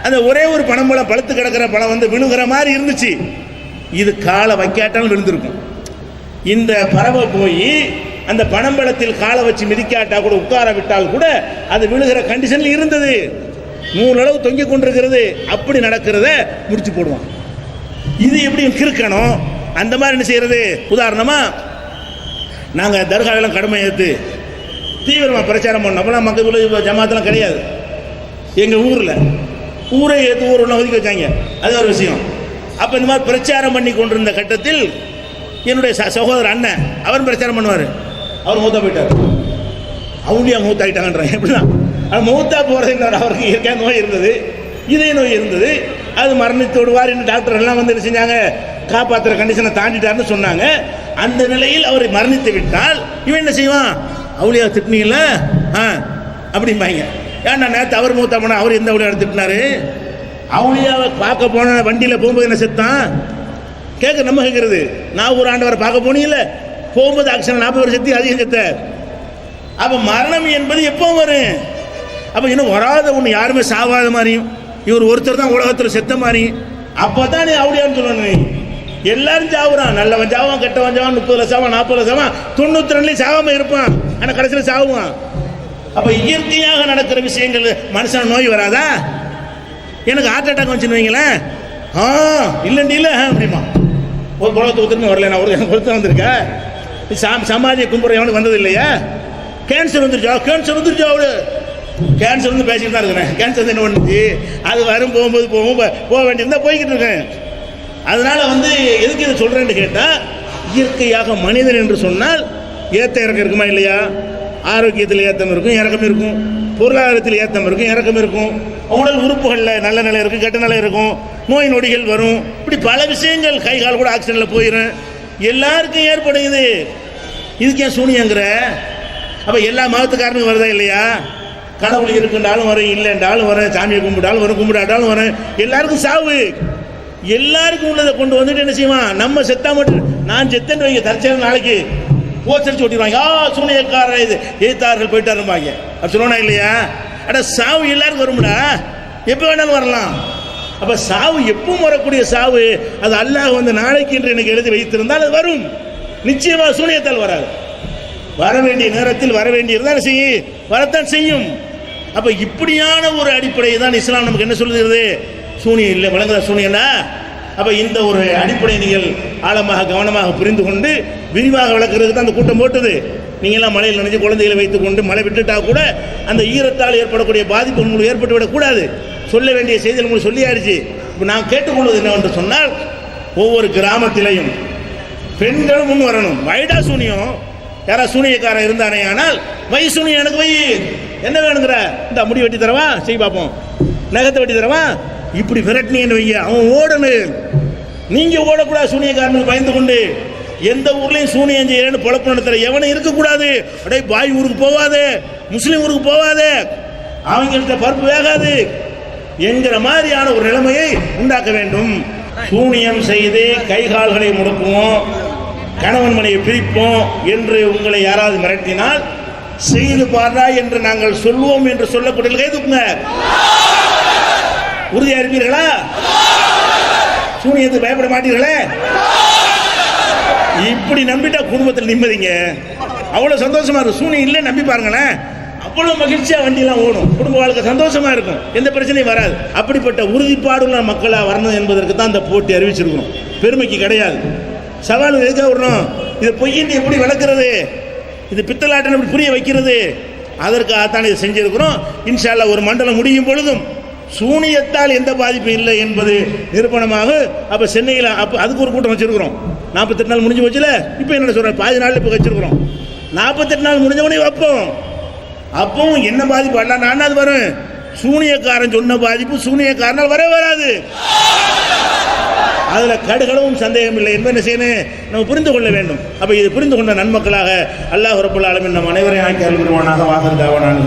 அந்த ஒரே ஒரு பனம்பழம் பழுத்து கிடக்கிற பழம் வந்து விழுகிற மாதிரி இருந்துச்சு. இது காலை வைக்காட்டாலும் விழுந்திருக்கும். இந்த பறவை போய் அந்த பனம்பழத்தில் காலை வச்சு மிதிக்காட்டா கூட, உட்கார விட்டால் கூட அது விழுகிற கண்டிஷனில் இருந்தது. 3 அளவு தொங்கிக் கொண்டிருக்கிறது. அப்படி நடக்கிறத முடிச்சு போடுவான். இது எப்படி கிறுக்கணும்? அந்த மாதிரி என்ன செய்யறது? உதாரணமா நாங்கள் தர்காவெல்லாம் கடமை ஏற்று தீவிரமாக பிரச்சாரம் பண்ணோம்னா மக்கள் ஜமாத்தெல்லாம் கிடையாது. எங்கள் ஊரை ஏற்று ஊரெல்லாம் ஒதுக்கி வச்சாங்க. அது ஒரு விஷயம். அப்போ இந்த மாதிரி பிரச்சாரம் பண்ணி கொண்டிருந்த கட்டத்தில் என்னுடைய சகோதரர் அண்ணன் அவர் பிரச்சாரம் பண்ணுவார். அவர் மூத்தா போயிட்டார். அவங்களையும் மூத்தாயிட்டாங்கன்றாங்க. எப்படிதான் அது மூத்தா போகிறது? அவருக்கு இயற்கையாக நோய் இருந்தது, இதய நோய் இருந்தது. அது மரணித்தோடுவார் என்று டாக்டர் எல்லாம் வந்து என்ன செஞ்சாங்க, காப்பாற்றுற கண்டிஷனை தாண்டிட்டார்னு சொன்னாங்க. அந்த நிலையில் அவர் மரணித்து விட்டால் இவன் என்ன செய்வான்? அவளியா திட்டினீங்கள அப்படிம்பாங்க. ஏன்னா நேற்று அவர் மூத்தா போனால் அவர் எந்த அவளியா திட்டினாரு? அவளியாவை பார்க்க போன வண்டியில் போகும்போது என்ன செத்தான் கேட்க நம்ம கேட்கறது. நான் ஒரு ஆண்டவரை பார்க்க போனீங்கல்ல, போகும்போது ஆக்சிடென்ட் 40 பேர் செத்து அதிகம் செத்த. அப்போ மரணம் என்பது எப்போ வரும்? அப்போ இன்னும் வராத ஒன்று, யாருமே சாவாத மாதிரியும் இவர் ஒருத்தர் தான் உலகத்தில் செத்த மாதிரி. அப்போ தான் நீ அவளியான்னு சொல்லணும். எல்லாரும் சாவுறான். நல்லவன் சாவான், கெட்டவன் சாவான், 30 சாவான், 40 சாவான், 92 சாவாமல் இருப்பான். ஆனால் கடைசியில் சாவுவான். அப்போ இயற்கையாக நடக்கிற விஷயங்கள் மனுஷன் நோய் வராதா? எனக்கு ஹார்ட் அட்டாக் வந்துச்சுன்னு வைங்களேன், இல்லைண்டி இல்லை அப்படிமா ஒரு குளத்தை ஒருத்தருமே வரல. நான் எனக்கு ஒருத்தர் வந்திருக்கேன். சமாதியை கும்பிட்ற எவனுக்கு வந்தது இல்லையா? கேன்சர் வந்துருச்சா? அவளு கேன்சர் வந்து பேசிட்டு தான் இருக்கிறேன். கேன்சர் என்ன பண்ணுச்சு? அது வரும் போகும்போது போக வேண்டியிருந்தா போய்கிட்டு இருக்கேன். அதனால வந்து எதுக்கு இதை சொல்றேன்னு கேட்டால், இயற்கையாக மனிதன் என்று சொன்னால் ஏற்ற இறக்கம் இருக்குமா இல்லையா? ஆரோக்கியத்தில் ஏற்றம் இருக்கும், இறக்கம் இருக்கும். பொருளாதாரத்தில் ஏற்றம் இருக்கும், இறக்கம் இருக்கும். உடல் உறுப்புகளில் நல்ல நிலை இருக்கும், கெட்ட நிலை இருக்கும். நோய் நொடிகள் வரும். இப்படி பல விஷயங்கள், கை கால் கூட ஆக்சிடென்ட்ல போயிடும். எல்லாருக்கும் ஏற்படுகிறது. இதுக்கு ஏன் சூனியங்கிற? அப்போ எல்லா மதத்துக்காரனுக்கும் வருதா இல்லையா? கடவுள் இருக்குன்றாலும் வரும், இல்லைன்றாலும் வரும், சாமியை கும்பிட்டாலும் வரும், கும்பிடாட்டாலும் வரும். எல்லாருக்கும் சாவு. எல்லாருக்கும் உள்ளதை கொண்டு வந்துட்டு என்ன செய்வான்? நம்ம செத்தா மட்டும், நான் செத்தேன்னு வைங்க, தற்செயல் நாளைக்கு போச்சரிச்சு ஓட்டிடுவாங்க. சூனியக்காரர் இது எதிர்த்தார்கள் போயிட்டாருப்பாங்க. அப்படி சொல்லணும் இல்லையா? அட சாவு எல்லாருக்கும் வரும்டா, எப்போ வேணாலும் வரலாம். அப்போ சாவு எப்பவும் வரக்கூடிய சாவு, அது அல்லாஹ் வந்து நாளைக்கு என்று எனக்கு எழுதி வைத்திருந்தால் அது வரும். நிச்சயமாக சூனியத்தால் வராது. வர வேண்டிய நேரத்தில் வர வேண்டியிருந்தால் வரத்தான் செய்யும். அப்போ இப்படியான ஒரு அடிப்படையை தான் இஸ்லாம் நமக்கு என்ன சொல்லுகிறது? சூனியம் இல்லை வழங்குற சூனியம்னா. அப்போ இந்த ஒரு அடிப்படையை நீங்கள் ஆழமாக கவனமாக புரிந்து கொண்டு விரிவாக விளக்குறதுக்கு தான் அந்த கூட்டம் போட்டது. நீங்கள்லாம் மழையில் நினைஞ்சு குழந்தைகளை வைத்துக் கொண்டு மழை விட்டுட்டா கூட அந்த ஈரத்தால் ஏற்படக்கூடிய பாதிப்பு உங்களுக்கு ஏற்பட்டு விடக்கூடாது. சொல்ல வேண்டிய செய்திகள் உங்களுக்கு சொல்லியாடுச்சு. இப்போ நான் கேட்டுக்கொள்வது என்னவென்று சொன்னால், ஒவ்வொரு கிராமத்திலையும் பெண்களும் முன் வரணும். வைடா சூனியம் யாராவது சூனியக்காரன் இருந்தானே ஆனால் வை சூனியம் எனக்கு வை, என்ன வேணுங்கிற இந்த முடி வெட்டி தரவா, செய் பார்ப்போம், நகத்தை வெட்டி தரவா, இப்படி விரட்டினீங்கன்னு வைங்க, அவன் ஓடணும். நீங்க ஓடக்கூடாது சூனியக்காரனுக்கு பயந்து கொண்டு. எந்த ஊர்லையும் சூனியம் செய்யறேன்னு பொழப்பு நடத்துற எவனும் இருக்கக்கூடாது. அடே பாய் ஊருக்கு போவாது, முஸ்லீம் ஊருக்கு போவாது, அவங்கள்ட்ட பருப்பு வேகாது என்கிற மாதிரியான ஒரு நிலைமையை உண்டாக்க வேண்டும். சூனியம் செய்து கை கால்களை முடக்குவோம், கணவன் மனையை பிரிப்போம் என்று உங்களை யாராவது மிரட்டினால் செய்து பாரா என்று நாங்கள் சொல்வோம் என்று சொல்லக்கூடிய கைதுங்க. உறுதியா இருப்பீர்களா? சூனியத்துக்கு பயப்பட மாட்டீர்களே? இப்படி நம்பிட்டா குடும்பத்தில் நிம்மதிங்க, அவ்வளவு சந்தோஷமா இருக்கும். சூனியம் இல்லை நம்பி பாருங்களேன், அவ்வளவு மகிழ்ச்சியா வண்டியெல்லாம் ஓடும், குடும்ப வாழ்க்கை சந்தோஷமா இருக்கும், எந்த பிரச்சனையும் வராது. அப்படிப்பட்ட உறுதிப்பாடுள்ள மக்களா வரணும் என்பதற்கு தான் இந்த போட்டி அறிவிச்சிருக்கிறோம். பெருமைக்கு கிடையாது. சவால் எதுக்காக வரணும்? இது பொய்யின்னு எப்படி விளக்குறது, இது பித்தலாட்டம் எப்படி புரிய வைக்கிறது, அதற்காகத்தான் இதை செஞ்சிருக்கிறோம். இன்ஷா அல்லாஹ் ஒரு மண்டலம் முடியும் பொழுதும் சூனியத்தால் எந்த பாதிப்பும் இல்லை என்பது நிரூபணமாக அப்போ சென்னையில் அப்போ அதுக்கு ஒரு கூட்டம் வச்சிருக்கிறோம். 48 நாள் முடிஞ்சு போச்சுல, இப்போ என்ன சொல்கிறேன், பாதி நாள் இப்போ வச்சிருக்கிறோம். 48 நாள் முடிஞ்சவனே வைப்போம். அப்பவும் என்ன பாதிப்பு அல்ல நான் அது வரும். சூனியக்காரன் சொன்ன பாதிப்பு சூனியக்காரனால் வராது. அதில் கடுகளவும் சந்தேகம் இல்லை என்பதை என்ன செய்யணும், நம்ம புரிந்து கொள்ள வேண்டும். அப்போ இது புரிந்து கொண்ட நன்மக்களாக அல்லாஹ் ரப்பல் ஆலமீன் நம் அனைவரையும் ஆக்கி அருள்வானாக. வாசல் தாவனாக